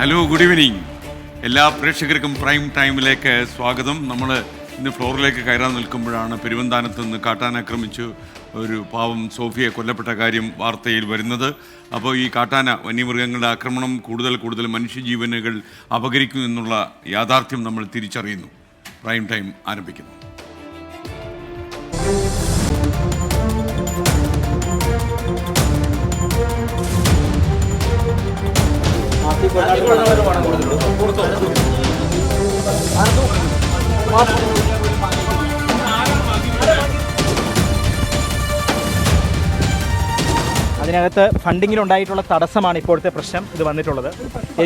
Hello, good evening. എല്ലാ പ്രേക്ഷകർക്കും prime ടൈമിലേക്ക് സ്വാഗതം. നമ്മൾ ഇന്ന് ഫ്ലോറിലേക്ക് കയറാൻ നിൽക്കുമ്പോഴാണ് പെരുവന്താനത്ത് നിന്ന് കാട്ടാനാക്രമിച്ചു ഒരു പാവം സോഫിയെ കൊല്ലപ്പെട്ട കാര്യം വാർത്തയിൽ വരുന്നത്. അപ്പോൾ ഈ കാട്ടാന വന്യമൃഗങ്ങളുടെ ആക്രമണം കൂടുതൽ മനുഷ്യജീവനുകൾ അപകരിക്കും എന്നുള്ള യാഥാർത്ഥ്യം നമ്മൾ തിരിച്ചറിയുന്നു. പ്രൈം ടൈം ആരംഭിക്കുന്നു. അതിനകത്ത് ഫണ്ടിങ്ങിലുണ്ടായിട്ടുള്ള തടസ്സമാണ് ഇപ്പോഴത്തെ പ്രശ്നം ഇത് വന്നിട്ടുള്ളത്.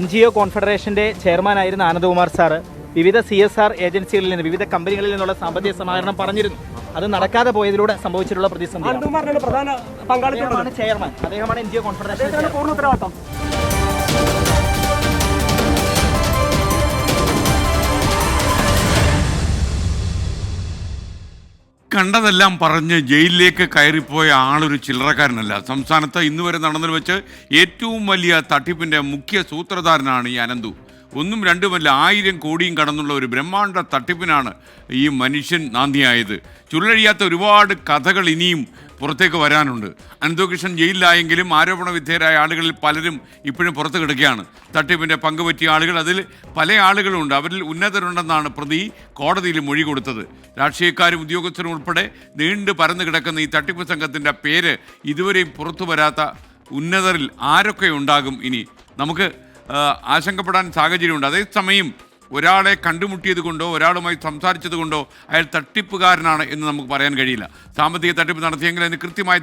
NGO കോൺഫെഡറേഷൻ്റെ ചെയർമാനായിരുന്ന ആനന്ദകുമാർ സാറ് വിവിധ CSR ഏജൻസികളിൽ നിന്ന് വിവിധ കമ്പനികളിൽ നിന്നുള്ള സാമ്പത്തിക സമാഹരണം പറഞ്ഞിരുന്നു. അത് നടക്കാതെ പോയതിലൂടെ സംഭവിച്ചിട്ടുള്ള പ്രതിസന്ധി. ചെയർമാൻ അദ്ദേഹമാണ് NGO കോൺഫെഡറേഷൻ പൂർണ്ണ ഉത്തരവാദിത്തം. കണ്ടതെല്ലാം പറഞ്ഞ് ജയിലിലേക്ക് കയറിപ്പോയ ആളൊരു ചില്ലറക്കാരനല്ല. സംസ്ഥാനത്ത് ഇന്നുവരെ നടന്നതിൽ വെച്ച് ഏറ്റവും വലിയ തട്ടിപ്പിൻ്റെ മുഖ്യ സൂത്രധാരനാണ് ഈ അനന്തു. ഒന്നും രണ്ടുമല്ല, 1000 കോടിയും കടന്നുള്ള ഒരു ബ്രഹ്മാണ്ഡ തട്ടിപ്പിനാണ് ഈ മനുഷ്യൻ നാന്ദിയായത്. ചുരുളഴിയാത്ത ഒരുപാട് കഥകൾ ഇനിയും പുറത്തേക്ക് വരാനുണ്ട്. അനന്തകൃഷ്ണൻ ജയിലിലായെങ്കിലും ആരോപണ വിധേയരായ ആളുകളിൽ പലരും ഇപ്പോഴും പുറത്ത് കിടക്കുകയാണ്. തട്ടിപ്പിൻ്റെ പങ്കുപറ്റിയ ആളുകൾ, അതിൽ പല ആളുകളുണ്ട്. അവരിൽ ഉന്നതരുണ്ടെന്നാണ് പ്രതി കോടതിയിൽ മൊഴി കൊടുത്തത്. രാഷ്ട്രീയക്കാരും ഉദ്യോഗസ്ഥരും ഉൾപ്പെടെ നീണ്ടു പരന്നു കിടക്കുന്ന ഈ തട്ടിപ്പ് സംഘത്തിൻ്റെ പേര് ഇതുവരെയും പുറത്തു വരാത്ത ഉന്നതരിൽ ആരൊക്കെ ഉണ്ടാകും ഇനി? നമുക്ക് ആശങ്കപ്പെടാൻ സാഹചര്യമുണ്ട്. അതേസമയം ഒരാളെ കണ്ടുമുട്ടിയത് കൊണ്ടോ ഒരാളുമായി സംസാരിച്ചത് കൊണ്ടോ അയാൾ തട്ടിപ്പുകാരനാണ് എന്ന് നമുക്ക് പറയാൻ കഴിയില്ല. സാമ്പത്തിക തട്ടിപ്പ് നടത്തിയെങ്കിൽ അതിന് കൃത്യമായ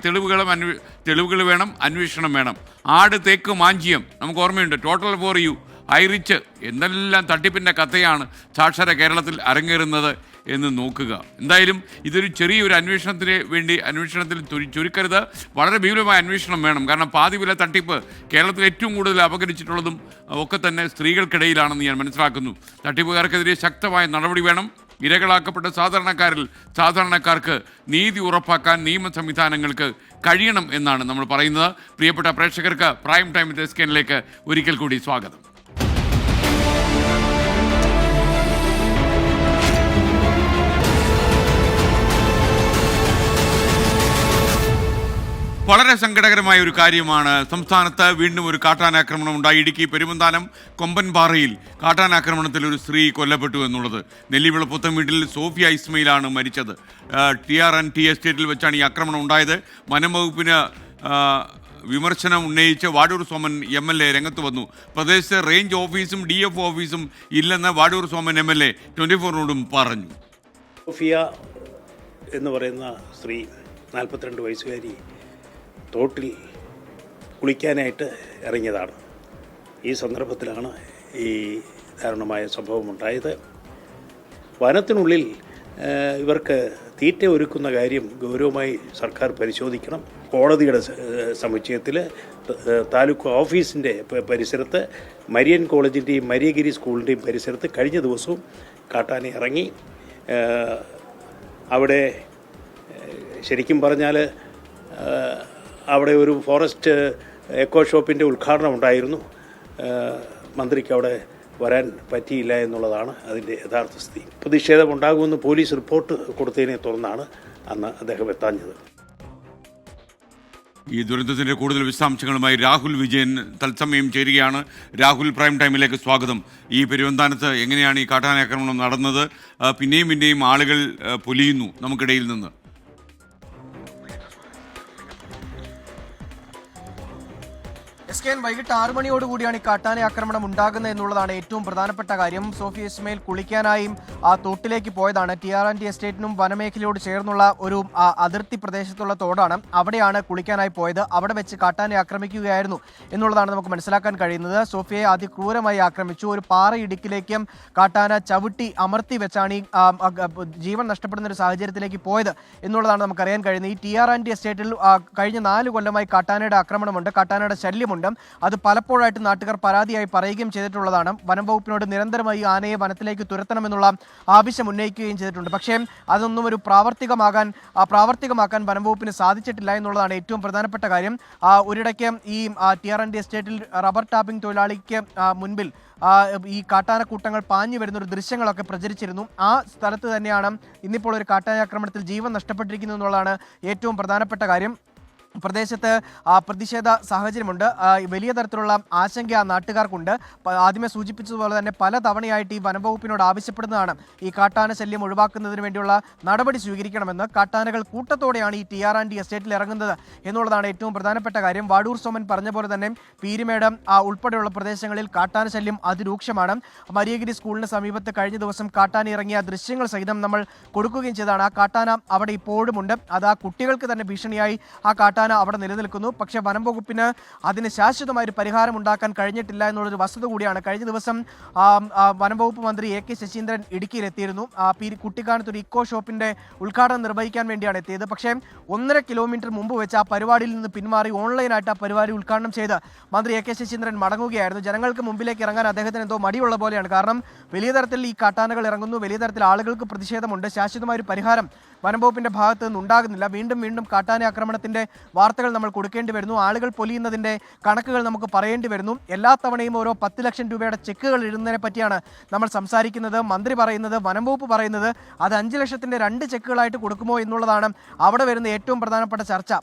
തെളിവുകൾ വേണം, അന്വേഷണം വേണം. ആട്, തേക്ക്, മാഞ്ചിയം നമുക്ക് ഓർമ്മയുണ്ട്. ടോട്ടൽ ഫോർ യു, ഐറിച്ച്, എന്തെല്ലാം തട്ടിപ്പിൻ്റെ കഥയാണ് സാക്ഷര കേരളത്തിൽ അരങ്ങേറുന്നത് എന്ന് നോക്കുക. എന്തായാലും ഇതൊരു ചെറിയൊരു അന്വേഷണത്തിൽ ചുരുക്കരുത്. വളരെ വിപുലമായ അന്വേഷണം വേണം. കാരണം പാതി വില തട്ടിപ്പ് കേരളത്തിൽ ഏറ്റവും കൂടുതൽ അപകരിച്ചിട്ടുള്ളതും ഒക്കെ തന്നെ സ്ത്രീകൾക്കിടയിലാണെന്ന് ഞാൻ മനസ്സിലാക്കുന്നു. തട്ടിപ്പുകാർക്കെതിരെ ശക്തമായ നടപടി വേണം. ഇരകളാക്കപ്പെട്ട സാധാരണക്കാർക്ക് നീതി ഉറപ്പാക്കാൻ നിയമ സംവിധാനങ്ങൾക്ക് കഴിയണം എന്നാണ് നമ്മൾ പറയുന്നത്. പ്രിയപ്പെട്ട പ്രേക്ഷകർക്ക് പ്രൈം ടൈം സ്കാനിലേക്ക് ഒരിക്കൽ കൂടി സ്വാഗതം. വളരെ സങ്കടകരമായ ഒരു കാര്യമാണ്. സംസ്ഥാനത്ത് വീണ്ടും ഒരു കാട്ടാനാക്രമണം ഉണ്ടായി. ഇടുക്കി പെരുവന്താനം കൊമ്പൻപാറയിൽ കാട്ടാനാക്രമണത്തിൽ ഒരു സ്ത്രീ കൊല്ലപ്പെട്ടു എന്നുള്ളത്. നെല്ലിവിള പുത്തൻ വീട്ടിൽ സോഫിയ ഇസ്മയിലാണ് മരിച്ചത്. TRNT എസ്റ്റേറ്റിൽ വെച്ചാണ് ഈ ആക്രമണം ഉണ്ടായത്. വനംവകുപ്പിന് വിമർശനം ഉന്നയിച്ച് വാടൂർ സോമൻ MLA രംഗത്ത് വന്നു. പ്രദേശത്ത് റേഞ്ച് ഓഫീസും DF ഓഫീസും ഇല്ലെന്ന് വാടൂർ സോമൻ MLA 24നോടും പറഞ്ഞു. സോഫിയ എന്ന് പറയുന്ന സ്ത്രീ 42 വയസ്സുകാരി തോട്ടിൽ കുളിക്കാനായിട്ട് ഇറങ്ങിയതാണ്. ഈ സന്ദർഭത്തിലാണ് ഈ ദാരുണമായ സംഭവമുണ്ടായത്. വനത്തിനുള്ളിൽ ഇവർക്ക് തീറ്റ ഒരുക്കുന്ന കാര്യം ഗൗരവമായി സർക്കാർ പരിശോധിക്കണം. കോടതിയുടെ സമുച്ചയത്തിൽ താലൂക്ക് ഓഫീസിൻ്റെ പരിസരത്ത് മരിയൻ കോളേജിൻ്റെയും മരിയഗിരി സ്കൂളിൻ്റെയും പരിസരത്ത് കഴിഞ്ഞ ദിവസവും കാട്ടാന ഇറങ്ങി. അവിടെ ശരിക്കും പറഞ്ഞാൽ അവിടെ ഒരു ഫോറസ്റ്റ് എക്കോ ഷോപ്പിൻ്റെ ഉദ്ഘാടനം ഉണ്ടായിരുന്നു. മന്ത്രിക്ക് അവിടെ വരാൻ പറ്റിയില്ല എന്നുള്ളതാണ് അതിൻ്റെ യഥാർത്ഥ സ്ഥിതി. പ്രതിഷേധമുണ്ടാകുമെന്ന് പോലീസ് റിപ്പോർട്ട് കൊടുത്തതിനെ തുടർന്നാണ് അന്ന് അദ്ദേഹം എത്താഞ്ഞത്. ഈ ദുരന്തത്തിൻ്റെ കൂടുതൽ വിശദാംശങ്ങളുമായി രാഹുൽ വിജയൻ തത്സമയം ചേരുകയാണ്. രാഹുൽ, പ്രൈം ടൈമിലേക്ക് സ്വാഗതം. ഈ പെരുവന്താനത്ത് എങ്ങനെയാണ് ഈ കാട്ടാനാക്രമണം നടന്നത്? പിന്നെയും ആളുകൾ പൊലിയുന്നു നമുക്കിടയിൽ നിന്ന്. വൈകിട്ട് 6 മണിയോടുകൂടിയാണ് ഈ കാട്ടാന ആക്രമണം ഉണ്ടാകുന്നത് എന്നുള്ളതാണ് ഏറ്റവും പ്രധാനപ്പെട്ട കാര്യം. സോഫി ഇസ്മയിൽ കുളിക്കാനായും ആ തോട്ടിലേക്ക് പോയതാണ്. TRNT എസ്റ്റേറ്റിനും വനമേഖലയോട് ചേർന്നുള്ള ഒരു അതിർത്തി പ്രദേശത്തുള്ള തോടാണ്. അവിടെയാണ് കുളിക്കാനായി പോയത്. അവിടെ വെച്ച് കാട്ടാനെ ആക്രമിക്കുകയായിരുന്നു എന്നുള്ളതാണ് നമുക്ക് മനസ്സിലാക്കാൻ കഴിയുന്നത്. സോഫിയെ അതിക്രൂരമായി ആക്രമിച്ചു. ഒരു പാറ ഇടുക്കിലേക്കും കാട്ടാന ചവിട്ടി അമർത്തി വെച്ചാണ് ഈ ജീവൻ നഷ്ടപ്പെടുന്ന ഒരു സാഹചര്യത്തിലേക്ക് പോയത് എന്നുള്ളതാണ് നമുക്കറിയാൻ കഴിയുന്നത്. ഈ TRNT എസ്റ്റേറ്റിൽ കഴിഞ്ഞ 4 കൊല്ലമായി കാട്ടാനയുടെ ആക്രമണമുണ്ട്, കാട്ടാനയുടെ ശല്യമുണ്ട്. അത് പലപ്പോഴായിട്ട് നാട്ടുകാർ പരാതിയായി പറയുകയും ചെയ്തിട്ടുള്ളതാണ്. വനം വകുപ്പിനോട് നിരന്തരമായി ആനയെ വനത്തിലേക്ക് തുരത്തണമെന്നുള്ള ആവശ്യം ഉന്നയിക്കുകയും ചെയ്തിട്ടുണ്ട്. പക്ഷേ അതൊന്നും ഒരു പ്രാവർത്തികമാക്കാൻ വനം വകുപ്പിന് സാധിച്ചിട്ടില്ല എന്നുള്ളതാണ് ഏറ്റവും പ്രധാനപ്പെട്ട കാര്യം. ഒരിടയ്ക്ക് ഈ TRND എസ്റ്റേറ്റിൽ റബ്ബർ ടാപ്പിംഗ് തൊഴിലാളിക്ക് മുൻപിൽ ഈ കാട്ടാനക്കൂട്ടങ്ങൾ പാഞ്ഞു വരുന്ന ഒരു ദൃശ്യങ്ങളൊക്കെ പ്രചരിച്ചിരുന്നു. ആ സ്ഥലത്ത് തന്നെയാണ് ഇന്നിപ്പോൾ ഒരു കാട്ടാനാക്രമണത്തിൽ ജീവൻ നഷ്ടപ്പെട്ടിരിക്കുന്നു എന്നുള്ളതാണ് ഏറ്റവും പ്രധാനപ്പെട്ട കാര്യം. പ്രദേശത്ത് പ്രതിഷേധ സാഹചര്യമുണ്ട്. വലിയ തരത്തിലുള്ള ആശങ്ക നാട്ടുകാർക്കുണ്ട്. ആദ്യമേ സൂചിപ്പിച്ചതുപോലെ തന്നെ പല തവണയായിട്ട് ഈ വനംവകുപ്പിനോട് ആവശ്യപ്പെടുന്നതാണ് ഈ കാട്ടാന ശല്യം ഒഴിവാക്കുന്നതിന് വേണ്ടിയുള്ള നടപടി സ്വീകരിക്കണമെന്ന്. കാട്ടാനകൾ കൂട്ടത്തോടെയാണ് ഈ TRND എസ്റ്റേറ്റിൽ ഇറങ്ങുന്നത് എന്നുള്ളതാണ് ഏറ്റവും പ്രധാനപ്പെട്ട കാര്യം. വാടൂർ സോമൻ പറഞ്ഞ പോലെ തന്നെ പീരുമേട് ഉൾപ്പെടെയുള്ള പ്രദേശങ്ങളിൽ കാട്ടാന ശല്യം അതിരൂക്ഷമാണ്. മരിയഗിരി സ്കൂളിന് സമീപത്ത് കഴിഞ്ഞ ദിവസം കാട്ടാന ഇറങ്ങിയ ദൃശ്യങ്ങൾ സഹിതം നമ്മൾ കൊടുക്കുകയും ചെയ്തതാണ്. ആ കാട്ടാന അവിടെ ഇപ്പോഴുമുണ്ട്. അത് ആ കുട്ടികൾക്ക് തന്നെ ഭീഷണിയായി ആ കാട്ടാന അവിടെ നിലനിൽക്കുന്നു. പക്ഷേ വനം വകുപ്പിന് അതിന് ശാശ്വതമായ ഒരു പരിഹാരം ഉണ്ടാക്കാൻ കഴിഞ്ഞിട്ടില്ല എന്നുള്ളൊരു വസ്തുത കൂടിയാണ്. കഴിഞ്ഞ ദിവസം വനം വകുപ്പ് മന്ത്രി AK ശശീന്ദ്രൻ ഇടുക്കിയിലെത്തിയിരുന്നു. കുട്ടിക്കാനത്ത് ഒരു ഇക്കോ ഷോപ്പിന്റെ ഉദ്ഘാടനം നിർവഹിക്കാൻ വേണ്ടിയാണ് എത്തിയത്. പക്ഷേ 1.5 കിലോമീറ്റർ മുമ്പ് വെച്ച് ആ പരിപാടിയിൽ നിന്ന് പിന്മാറി ഓൺലൈനായിട്ട് ആ പരിപാടി ഉദ്ഘാടനം ചെയ്ത് മന്ത്രി AK ശശീന്ദ്രൻ മടങ്ങുകയായിരുന്നു. ജനങ്ങൾക്ക് മുമ്പിലേക്ക് ഇറങ്ങാൻ അദ്ദേഹത്തിന് എന്തോ മടിയുള്ള പോലെയാണ്. കാരണം വലിയ തരത്തിൽ ഈ കാട്ടാനകൾ ഇറങ്ങുന്നു, വലിയ തരത്തിൽ ആളുകൾക്ക് പ്രതിഷേധമുണ്ട്. ശാശ്വതമായ ഒരു പരിഹാരം വനം വകുപ്പിന്റെ ഭാഗത്ത് നിന്ന് ഉണ്ടാകുന്നില്ല. വീണ്ടും കാട്ടാന ആക്രമണത്തിന്റെ വാർത്തകൾ നമ്മൾ കൊടുക്കേണ്ടി വരുന്നു. ആളുകൾ പൊലിയുന്നതിന്റെ കണക്കുകൾ നമുക്ക് പറയേണ്ടി വരുന്നു. എല്ലാ തവണയും ഓരോ 10 ലക്ഷം രൂപയുടെ ചെക്കുകൾ ഇടുന്നതിനെ പറ്റിയാണ് നമ്മൾ സംസാരിക്കുന്നത്. മന്ത്രി പറയുന്നത്, വനം വകുപ്പ് പറയുന്നത് അത് 5 ലക്ഷത്തിന്റെ 2 ചെക്കുകളായിട്ട് കൊടുക്കുമോ എന്നുള്ളതാണ് അവിടെ വരുന്ന ഏറ്റവും പ്രധാനപ്പെട്ട ചർച്ച.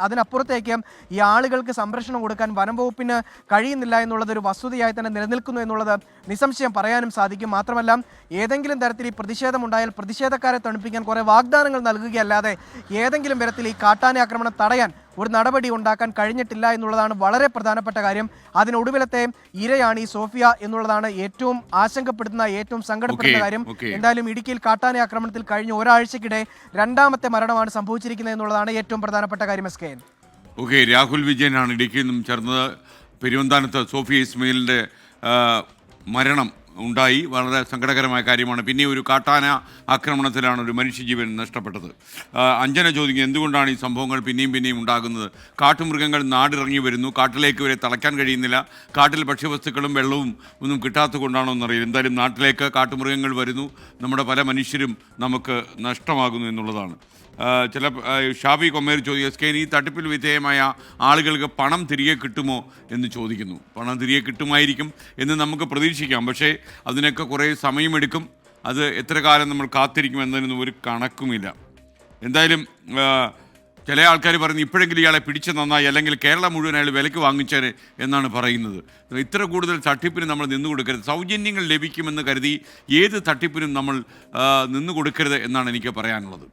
അതിനപ്പുറത്തേക്ക് ഈ ആളുകൾക്ക് സംരക്ഷണം കൊടുക്കാൻ വനം വകുപ്പിന് കഴിയുന്നില്ല എന്നുള്ളത് ഒരു വസ്തുതയായി തന്നെ നിലനിൽക്കുന്നു എന്നുള്ളത് നിസ്സംശയം പറയാനും സാധിക്കും. മാത്രമല്ല, ഏതെങ്കിലും തരത്തിൽ ഈ പ്രതിഷേധമുണ്ടായാൽ പ്രതിഷേധക്കാരെ തണുപ്പിക്കാൻ കുറേ വാഗ്ദാനങ്ങൾ നൽകുകയല്ലാതെ ഏതെങ്കിലും തരത്തിൽ ഈ കാട്ടാന ആക്രമണം തടയാൻ ഒരു നടപടി ഉണ്ടാക്കാൻ കഴിഞ്ഞിട്ടില്ല എന്നുള്ളതാണ് വളരെ പ്രധാനപ്പെട്ട കാര്യം. അതിനൊടുവിലത്തെ ഇരയാണ് ഈ സോഫിയ എന്നുള്ളതാണ് ഏറ്റവും ആശങ്കപ്പെടുത്തുന്ന, ഏറ്റവും സങ്കടപ്പെടുന്ന കാര്യം. എന്തായാലും ഇടുക്കിയിൽ കാട്ടാന ആക്രമണത്തിൽ കഴിഞ്ഞ ഒരാഴ്ചക്കിടെ 2ാമത്തെ മരണമാണ് സംഭവിച്ചിരിക്കുന്നത് എന്നുള്ളതാണ് ഏറ്റവും പ്രധാനപ്പെട്ട കാര്യം. SKN. രാഹുൽ വിജയനാണ് ഇടുക്കിയിൽ നിന്നും ചേർന്നത്. പെരുവന്താനത്ത് സോഫിയ ഇസ്മയിലിൻ്റെ മരണം ഉണ്ടായി. വളരെ സങ്കടകരമായ കാര്യമാണ്. പിന്നെ ഒരു കാട്ടാന ആക്രമണത്തിലാണ് ഒരു മനുഷ്യജീവൻ നഷ്ടപ്പെട്ടത്. അഞ്ജന ചോദിക്കുന്നത് എന്തുകൊണ്ടാണ് ഈ സംഭവങ്ങൾ പിന്നെയും ഉണ്ടാകുന്നത്? കാട്ടുമൃഗങ്ങൾ നാടിറങ്ങി വരുന്നു, കാട്ടിലേക്ക് വരെ തളയ്ക്കാൻ കഴിയുന്നില്ല. കാട്ടിൽ ഭക്ഷ്യവസ്തുക്കളും വെള്ളവും ഒന്നും കിട്ടാത്തത് കൊണ്ടാണോ എന്നറിയില്ല. എന്തായാലും നാട്ടിലേക്ക് കാട്ടുമൃഗങ്ങൾ വരുന്നു, നമ്മുടെ പല മനുഷ്യരും നമുക്ക് നഷ്ടമാകുന്നു എന്നുള്ളതാണ്. ഷാബി കൊമ്മേർ ചോദിക്കുക, SKN ഈ തട്ടിപ്പിൽ വിധേയമായ ആളുകൾക്ക് പണം തിരികെ കിട്ടുമോ എന്ന് ചോദിക്കുന്നു. പണം തിരികെ കിട്ടുമായിരിക്കും എന്ന് നമുക്ക് പ്രതീക്ഷിക്കാം. പക്ഷേ അതിനൊക്കെ കുറേ സമയമെടുക്കും. അത് എത്ര കാലം നമ്മൾ കാത്തിരിക്കും എന്നതിനൊന്നും ഒരു കണക്കുമില്ല. എന്തായാലും ചില ആൾക്കാർ പറയുന്നത് ഇപ്പോഴെങ്കിലും ഇയാളെ പിടിച്ച് നന്നായി, അല്ലെങ്കിൽ കേരളം മുഴുവൻ അയാൾ വിലയ്ക്ക് വാങ്ങിച്ചേരെ എന്നാണ് പറയുന്നത്. ഇത്ര കൂടുതൽ തട്ടിപ്പിന് നമ്മൾ നിന്നു കൊടുക്കരുത്. സൗജന്യങ്ങൾ ലഭിക്കുമെന്ന് കരുതി ഏത് തട്ടിപ്പിനും നമ്മൾ നിന്നു കൊടുക്കരുത് എന്നാണ് എനിക്ക് പറയാനുള്ളത്.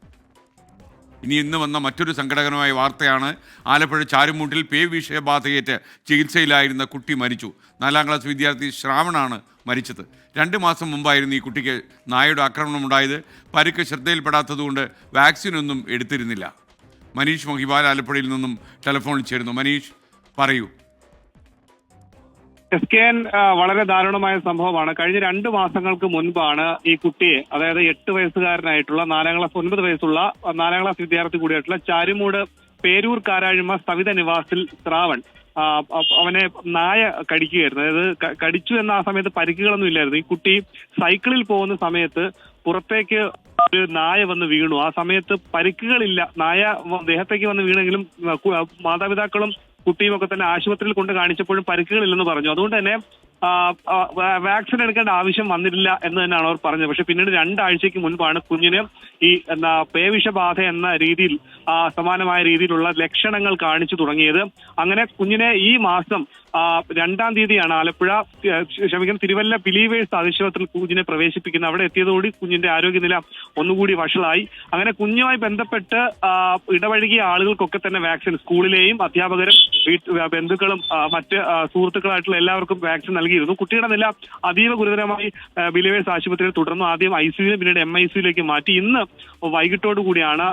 ഇന്ന് വന്ന മറ്റൊരു സങ്കടകരമായ വാർത്തയാണ്. ആലപ്പുഴ ചാരുമൂട്ടിൽ പേവിഷബാധയേറ്റ് ചികിത്സയിലായിരുന്ന കുട്ടി മരിച്ചു. 4ാം ക്ലാസ് വിദ്യാർത്ഥി ശ്രാവണാണ് മരിച്ചത്. 2 മാസം മുമ്പായിരുന്നു ഈ കുട്ടിക്ക് നായയുടെ ആക്രമണം ഉണ്ടായത്. പരിക്ക് ശ്രദ്ധയിൽപ്പെടാത്തതുകൊണ്ട് വാക്സിനൊന്നും എടുത്തിരുന്നില്ല. മനീഷ് മഹിബാൽ ആലപ്പുഴയിൽ നിന്നും ടെലിഫോണിൽ ചേരുന്നു. മനീഷ്, പറയൂ. SKN വളരെ ദാരുണമായ സംഭവമാണ്. കഴിഞ്ഞ 2 മാസങ്ങൾക്ക് മുൻപാണ് ഈ കുട്ടിയെ, അതായത് 8 വയസ്സുകാരനായിട്ടുള്ള 9 വയസ്സുള്ള 4ാം ക്ലാസ് വിദ്യാർത്ഥി കൂടിയായിട്ടുള്ള ചാരുമൂട് പേരൂർ കാരാഴിമ സവിത നിവാസിൽ ശ്രാവൺ അവനെ നായ കടിക്കുകയായിരുന്നു. അതായത് കടിച്ചു എന്ന ആ സമയത്ത് പരിക്കുകളൊന്നും ഇല്ലായിരുന്നു. ഈ കുട്ടി സൈക്കിളിൽ പോകുന്ന സമയത്ത് പുറത്തേക്ക് ഒരു നായ വന്ന് വീണു. ആ സമയത്ത് പരിക്കുകളില്ല. നായ ദേഹത്തേക്ക് വന്ന് വീണെങ്കിലും മാതാപിതാക്കളും കുട്ടിയും ഒക്കെ തന്നെ ആശുപത്രിയിൽ കൊണ്ട് കാണിച്ചപ്പോഴും പരിക്കുകളില്ലെന്ന് പറഞ്ഞു. അതുകൊണ്ട് തന്നെ വാക്സിൻ എടുക്കേണ്ട ആവശ്യം വന്നിട്ടില്ല എന്ന് തന്നെയാണ് അവർ പറഞ്ഞത്. പക്ഷെ പിന്നീട് 2 ആഴ്ചയ്ക്ക് മുൻപാണ് കുഞ്ഞിന് ഈ പേവിഷബാധ എന്ന രീതിയിൽ സമാനമായ രീതിയിലുള്ള ലക്ഷണങ്ങൾ കാണിച്ചു തുടങ്ങിയത്. അങ്ങനെ കുഞ്ഞിനെ ഈ മാസം 2-ാം തീയതിയാണ് തിരുവല്ല ബിലീവേഴ്സ് ആശുപത്രിയിൽ കുഞ്ഞിനെ പ്രവേശിപ്പിക്കുന്നത്. അവിടെ എത്തിയതോടെ കുഞ്ഞിന്റെ ആരോഗ്യനില ഒന്നുകൂടി വഷളായി. അങ്ങനെ കുഞ്ഞുമായി ബന്ധപ്പെട്ട് ഇടപഴകിയ ആളുകൾക്കൊക്കെ തന്നെ വാക്സിൻ, സ്കൂളിലെയും അധ്യാപകരും ബന്ധുക്കളും മറ്റ് സുഹൃത്തുക്കളായിട്ടുള്ള എല്ലാവർക്കും വാക്സിൻ നൽകിയിരുന്നു. കുട്ടിയുടെ നില അതീവ ഗുരുതരമായി ബിലീവേഴ്സ് ആശുപത്രിയിൽ തുടർന്നു. ആദ്യം ICU പിന്നീട് MICUയിലേക്ക് മാറ്റി. ഇന്ന് വൈകിട്ടോടു കൂടിയാണ്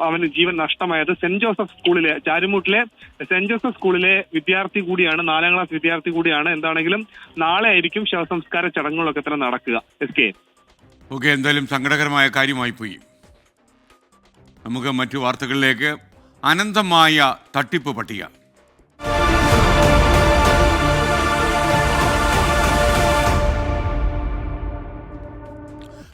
അവന് ജീവൻ നഷ്ടമായത്. സെന്റ് ജോസഫ് സ്കൂളിലെ, ചാരുമൂട്ടിലെ സെന്റ് ജോസഫ് സ്കൂളിലെ വിദ്യാർത്ഥി കൂടിയാണ്, 4ാം ക്ലാസ് വിദ്യാർത്ഥി കൂടിയാണ്. എന്താണെങ്കിലും നാളെ ആയിരിക്കും ശവസംസ്കാര ചടങ്ങുകളൊക്കെ തന്നെ നടക്കുക. SKN. എന്തായാലും സങ്കടകരമായ കാര്യമായി പോയി. നമുക്ക് മറ്റു വാർത്തകളിലേക്ക്. അനന്തമായ തട്ടിപ്പ് പട്ടിക.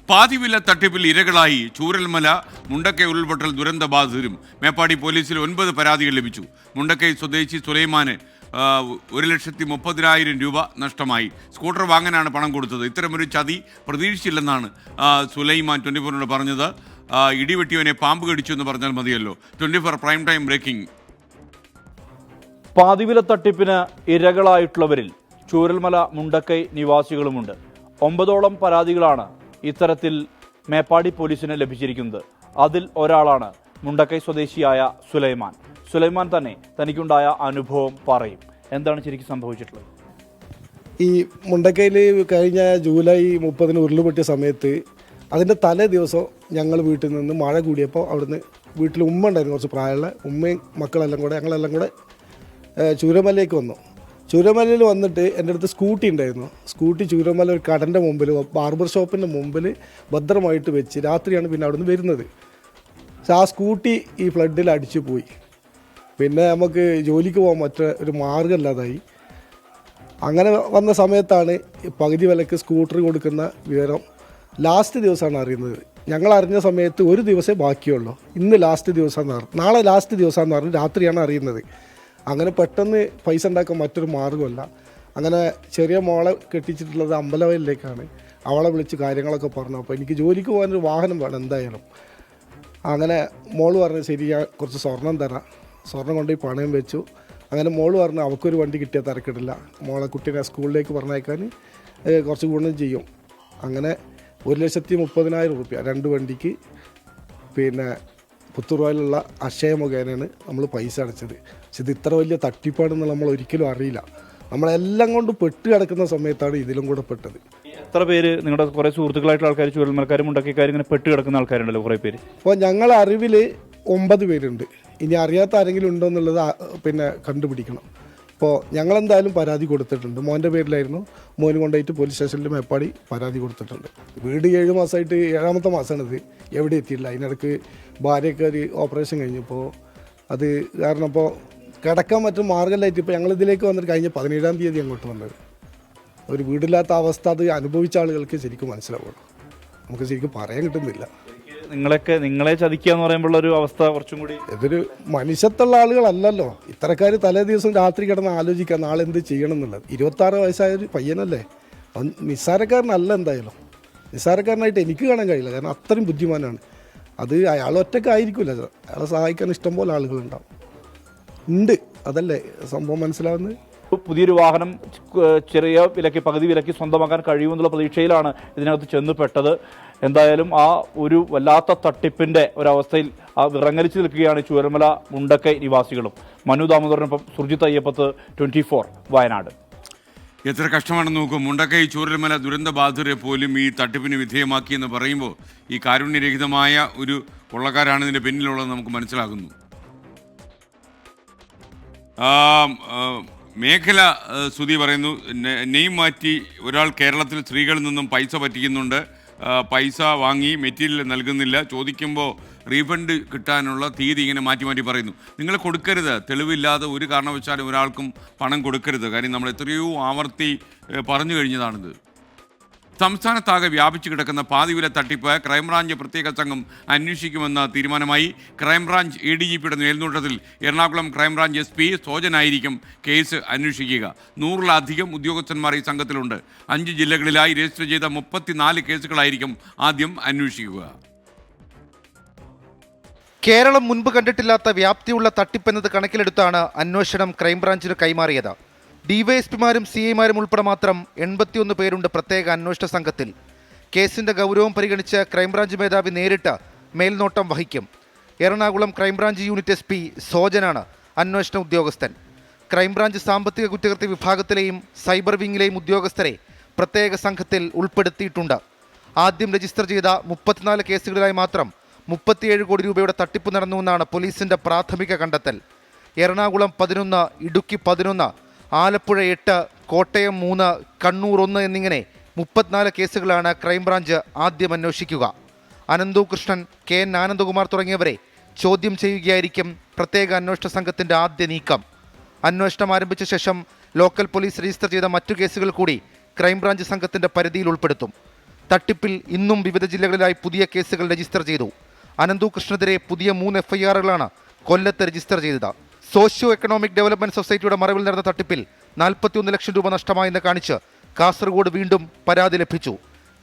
പാതിവില തട്ടിപ്പിൽ ഇരകളായി ചൂരൽമല മുണ്ടക്കൈ ഉരുൾപൊട്ടൽ ദുരന്ത ബാധിതരും. മേപ്പാടി പോലീസിൽ 9 പരാതികൾ ലഭിച്ചു. മുണ്ടക്കൈ സ്വദേശി സുലൈമാന് 1,30,000 രൂപ നഷ്ടമായി. സ്കൂട്ടർ വാങ്ങാനാണ് പണം കൊടുത്തത്. ഇത്തരമൊരു ചതി പ്രതീക്ഷിച്ചില്ലെന്നാണ് സുലൈമാൻ 24 പറഞ്ഞത്. ഇടിവെട്ടിയവനെ പാമ്പ് കടിച്ചു എന്ന് പറഞ്ഞാൽ മതിയല്ലോ. 24 പ്രൈം ടൈം ബ്രേക്കിംഗ്. പാതിവില തട്ടിപ്പിന് ഇരകളായിട്ടുള്ളവരിൽ ചൂരൽമല മുണ്ടക്കൈ നിവാസികളുമുണ്ട്. 9ഓളം പരാതികളാണ് ഇത്തരത്തിൽ മേപ്പാടി പോലീസിന് ലഭിച്ചിരിക്കുന്നത്. അതിൽ ഒരാളാണ് മുണ്ടക്കൈ സ്വദേശിയായ സുലൈമാൻ. സുലൈമാൻ തന്നെ തനിക്കുണ്ടായ അനുഭവം പറയും. എന്താണ് ശരിക്കും സംഭവിച്ചിട്ടുള്ളത്? ഈ മുണ്ടക്കൈയിൽ കഴിഞ്ഞ ജൂലൈ 30 ഉരുളുപൊട്ടിയ സമയത്ത് അതിൻ്റെ തലേ ദിവസം ഞങ്ങൾ വീട്ടിൽ നിന്ന് മഴ കൂടിയപ്പോൾ അവിടുന്ന് വീട്ടിൽ ഉമ്മ ഉണ്ടായിരുന്നു, കുറച്ച് പ്രായമുള്ള ഉമ്മയും മക്കളെല്ലാം കൂടെ ഞങ്ങളെല്ലാം കൂടെ ചൂരമലയിലേക്ക് വന്നു. ചൂരമലയിൽ വന്നിട്ട് എൻ്റെ അടുത്ത് സ്കൂട്ടി ഉണ്ടായിരുന്നു. സ്കൂട്ടി ചൂരമല ഒരു കടൻ്റെ മുമ്പിൽ ബാർബർ ഷോപ്പിൻ്റെ മുമ്പിൽ ഭദ്രമായിട്ട് വെച്ച് രാത്രിയാണ് പിന്നെ അവിടുന്ന് വരുന്നത്. പക്ഷെ ആ സ്കൂട്ടി ഈ ഫ്ലഡിൽ അടിച്ചു പോയി. പിന്നെ നമുക്ക് ജോലിക്ക് പോകാൻ ഒരു മാർഗ്ഗമില്ലാതായി. അങ്ങനെ വന്ന സമയത്താണ് പകുതി വിലക്ക് സ്കൂട്ടർ കൊടുക്കുന്ന വിവരം ലാസ്റ്റ് ദിവസമാണ് അറിയുന്നത്. ഞങ്ങൾ അറിഞ്ഞ സമയത്ത് ഒരു ദിവസമേ ബാക്കിയുള്ളൂ. ഇന്ന് ലാസ്റ്റ് ദിവസമെന്ന് നാളെ ലാസ്റ്റ് ദിവസമെന്ന് പറഞ്ഞ് രാത്രിയാണ് അറിയുന്നത്. അങ്ങനെ പെട്ടെന്ന് പൈസ ഉണ്ടാക്കാൻ മറ്റൊരു മാർഗ്ഗമല്ല. അങ്ങനെ ചെറിയ മോളെ കെട്ടിച്ചിട്ടുള്ളത് അമ്പലവയലിലേക്കാണ്. അവളെ വിളിച്ച് കാര്യങ്ങളൊക്കെ പറഞ്ഞു. അപ്പോൾ എനിക്ക് ജോലിക്ക് പോകാനൊരു വാഹനം വേണം എന്തായാലും. അങ്ങനെ മോള് പറഞ്ഞു ശരി ഞാൻ കുറച്ച് സ്വർണം തരാം. സ്വർണം കൊണ്ടുപോയി പണയം വെച്ചു. അങ്ങനെ മോള് പറഞ്ഞു അവൾക്കൊരു വണ്ടി കിട്ടിയാൽ തിരക്കിടില്ല, മോളെ കുട്ടീനെ സ്കൂളിലേക്ക് പറഞ്ഞയക്കാൻ കുറച്ച് ഗുണം ചെയ്യും. അങ്ങനെ 1,30,000 രൂപ 2 വണ്ടിക്ക് പിന്നെ പുത്തൂർവായിലുള്ള അക്ഷയ മുഖേനയാണ് നമ്മൾ പൈസ അടച്ചത്. പക്ഷെ ഇത് ഇത്ര വലിയ തട്ടിപ്പാടെന്ന് നമ്മൾ ഒരിക്കലും അറിയില്ല. നമ്മളെല്ലാം കൊണ്ട് പെട്ട് കിടക്കുന്ന സമയത്താണ് ഇതിലും കൂടെ പെട്ടത്. എത്ര പേര് നിങ്ങളുടെ കുറേ സുഹൃത്തുക്കളായിട്ടുള്ള ആൾക്കാർ ചൂരൽമലക്കാരും മുണ്ടക്കൈക്കാരും ഇങ്ങനെ പെട്ട് കിടക്കുന്ന ആൾക്കാരുണ്ടല്ലോ കുറേ പേര്? അപ്പോൾ ഞങ്ങളുടെ അറിവിൽ 9 പേരുണ്ട്. ഇനി അറിയാത്ത ആരെങ്കിലും ഉണ്ടോ എന്നുള്ളത് പിന്നെ കണ്ടുപിടിക്കണം. അപ്പോൾ ഞങ്ങളെന്തായാലും പരാതി കൊടുത്തിട്ടുണ്ട്. മോൻ്റെ പേരിലായിരുന്നു. മോന് കൊണ്ടുപോയിട്ട് പോലീസ് സ്റ്റേഷനിൽ മേപ്പാടി പരാതി കൊടുത്തിട്ടുണ്ട്. വീട് 7 മാസമായിട്ട് 7ാമത്തെ മാസമാണിത്. എവിടെ എത്തിയില്ല. അതിനിടയ്ക്ക് ഭാര്യയൊക്കെ ഒരു ഓപ്പറേഷൻ കഴിഞ്ഞപ്പോൾ അത് കാരണം ഇപ്പോൾ കിടക്കാൻ പറ്റും മാർഗ്ഗമില്ലായിട്ട് ഇപ്പോൾ ഞങ്ങളിതിലേക്ക് വന്നിട്ട് കഴിഞ്ഞ 17-ാം തീയതി അങ്ങോട്ട് വന്നത്. ഒരു വീടില്ലാത്ത അവസ്ഥ അത് അനുഭവിച്ച ആളുകൾക്ക് ശരിക്കും മനസ്സിലാവുള്ളൂ. നമുക്ക് ശരിക്കും പറയാൻ കിട്ടുന്നില്ല. നിങ്ങളെ ചതിക്കുക എന്ന് പറയുമ്പോൾ ഒരു അവസ്ഥ കുറച്ചും കൂടി ഇതൊരു മനുഷ്യത്തുള്ള ആളുകളല്ലല്ലോ. ഇത്തരക്കാർ തലേ ദിവസം രാത്രി കിടന്ന് ആലോചിക്കുക നാളെ എന്ത് ചെയ്യണം എന്നുള്ളത്. 26 വയസ്സായ ഒരു പയ്യനല്ലേ, അവൻ നിസ്സാരക്കാരനല്ല. എന്തായാലും നിസ്സാരക്കാരനായിട്ട് എനിക്ക് കാണാൻ കഴിയില്ല. കാരണം അത്രയും ബുദ്ധിമാനാണ്. അത് അയാൾ ഒറ്റക്കായിരിക്കില്ല, അയാളെ സഹായിക്കാൻ ഇഷ്ടംപോലെ ആളുകളുണ്ടാവും ഉണ്ട്. അതല്ലേ സംഭവം മനസ്സിലാവുന്നത്. പുതിയൊരു വാഹനം ചെറിയ വിലയ്ക്ക് പകുതി വിലയ്ക്ക് സ്വന്തമാക്കാൻ കഴിയുമെന്നുള്ള പ്രതീക്ഷയിലാണ് ഇതിനകത്ത് ചെന്ന് പെട്ടത്. എന്തായാലും ആ ഒരു വല്ലാത്ത തട്ടിപ്പിന്റെ ഒരവസ്ഥയിൽ വിറങ്ങലിച്ചു നിൽക്കുകയാണ് ചൂരൽമല മുണ്ടക്കൈ നിവാസികളും. മനു ദാമോദരനൊപ്പം സുർജിത്ത് അയ്യപ്പത്ത്, 24 വയനാട്. എത്ര കഷ്ടമാണെന്ന് നോക്കും. മുണ്ടക്കൈ ചൂരൽമല ദുരന്ത ബാധിതരെ പോലും ഈ തട്ടിപ്പിന് വിധേയമാക്കിയെന്ന് പറയുമ്പോൾ ഈ കാരുണ്യരഹിതമായ ഒരു കൊള്ളക്കാരാണ് ഇതിൻ്റെ പിന്നിലുള്ളത് നമുക്ക് മനസ്സിലാകുന്നു. മേഖല സുധി പറയുന്നു, നെയിം മാറ്റി ഒരാൾ കേരളത്തിൽ സ്ത്രീകളിൽ നിന്നും പൈസ പറ്റിക്കുന്നുണ്ട്. പൈസ വാങ്ങി മെറ്റീരിയൽ നൽകുന്നില്ല, ചോദിക്കുമ്പോൾ റീഫണ്ട് കിട്ടാനുള്ള തീയതി ഇങ്ങനെ മാറ്റി മാറ്റി പറയുന്നു. നിങ്ങൾ കൊടുക്കരുത്, തെളിവില്ലാതെ ഒരു കാരണവശാലും ഒരാൾക്കും പണം കൊടുക്കരുത്. കാര്യം നമ്മൾ എത്രയോ ആവർത്തി പറഞ്ഞു കഴിഞ്ഞതാണിത്. സംസ്ഥാനത്താകെ വ്യാപിച്ചു കിടക്കുന്ന പാതിവില തട്ടിപ്പ് ക്രൈംബ്രാഞ്ച് പ്രത്യേക സംഘം അന്വേഷിക്കുമെന്ന തീരുമാനമായി. ക്രൈംബ്രാഞ്ച് ADGPയുടെ മേൽനോട്ടത്തിൽ എറണാകുളം ക്രൈംബ്രാഞ്ച് SP സോജനായിരിക്കും കേസ് അന്വേഷിക്കുക. 100-ലധികം ഉദ്യോഗസ്ഥന്മാർ ഈ സംഘത്തിലുണ്ട്. 5 ജില്ലകളിലായി രജിസ്റ്റർ ചെയ്ത 34 കേസുകളായിരിക്കും ആദ്യം അന്വേഷിക്കുക. കേരളം മുൻപ് കണ്ടിട്ടില്ലാത്ത വ്യാപ്തിയുള്ള തട്ടിപ്പെന്നത് കണക്കിലെടുത്താണ് അന്വേഷണം ക്രൈംബ്രാഞ്ചിന് കൈമാറിയത്. DYSPമാരും CIമാരും ഉൾപ്പെടെ മാത്രം 81 പേരുണ്ട് പ്രത്യേക അന്വേഷണ സംഘത്തിൽ. കേസിന്റെ ഗൗരവം പരിഗണിച്ച് ക്രൈംബ്രാഞ്ച് മേധാവി നേരിട്ട് മേൽനോട്ടം വഹിക്കും. എറണാകുളം ക്രൈംബ്രാഞ്ച് യൂണിറ്റ് SP സോജനാണ് അന്വേഷണ ഉദ്യോഗസ്ഥൻ. ക്രൈംബ്രാഞ്ച് സാമ്പത്തിക കുറ്റകൃത്യ വിഭാഗത്തിലെയും സൈബർ വിങ്ങിലെയും ഉദ്യോഗസ്ഥരെ പ്രത്യേക സംഘത്തിൽ ഉൾപ്പെടുത്തിയിട്ടുണ്ട്. ആദ്യം രജിസ്റ്റർ ചെയ്ത 34 കേസുകളിലായി മാത്രം 37 കോടി രൂപയുടെ തട്ടിപ്പ് നടന്നുവെന്നാണ് പോലീസിന്റെ പ്രാഥമിക കണ്ടെത്തൽ. എറണാകുളം 11, ഇടുക്കി 11, ആലപ്പുഴ 8, കോട്ടയം 3, കണ്ണൂർ 1 എന്നിങ്ങനെ 34 കേസുകളാണ് ക്രൈംബ്രാഞ്ച് ആദ്യം അന്വേഷിക്കുക. അനന്തു കൃഷ്ണൻ, KN ആനന്ദകുമാർ തുടങ്ങിയവരെ ചോദ്യം ചെയ്യുകയായിരിക്കും പ്രത്യേക അന്വേഷണ സംഘത്തിൻ്റെ ആദ്യ നീക്കം. അന്വേഷണം ആരംഭിച്ച ശേഷം ലോക്കൽ പോലീസ് രജിസ്റ്റർ ചെയ്ത മറ്റു കേസുകൾ കൂടി ക്രൈംബ്രാഞ്ച് സംഘത്തിൻ്റെ പരിധിയിൽ ഉൾപ്പെടുത്തും. തട്ടിപ്പിൽ ഇന്നും വിവിധ ജില്ലകളിലായി പുതിയ കേസുകൾ രജിസ്റ്റർ ചെയ്തു. അനന്തു കൃഷ്ണനെതിരെ പുതിയ 3 FIRകളാണ് കൊല്ലത്ത് രജിസ്റ്റർ ചെയ്തത്. സോഷ്യോ എക്കണോമിക് ഡെവലപ്മെന്റ് സൊസൈറ്റിയുടെ മറവിൽ നടന്ന തട്ടിപ്പിൽ 41 ലക്ഷം രൂപ നഷ്ടമായെന്ന് കാണിച്ച് കാസർഗോഡ് വീണ്ടും പരാതി ലഭിച്ചു.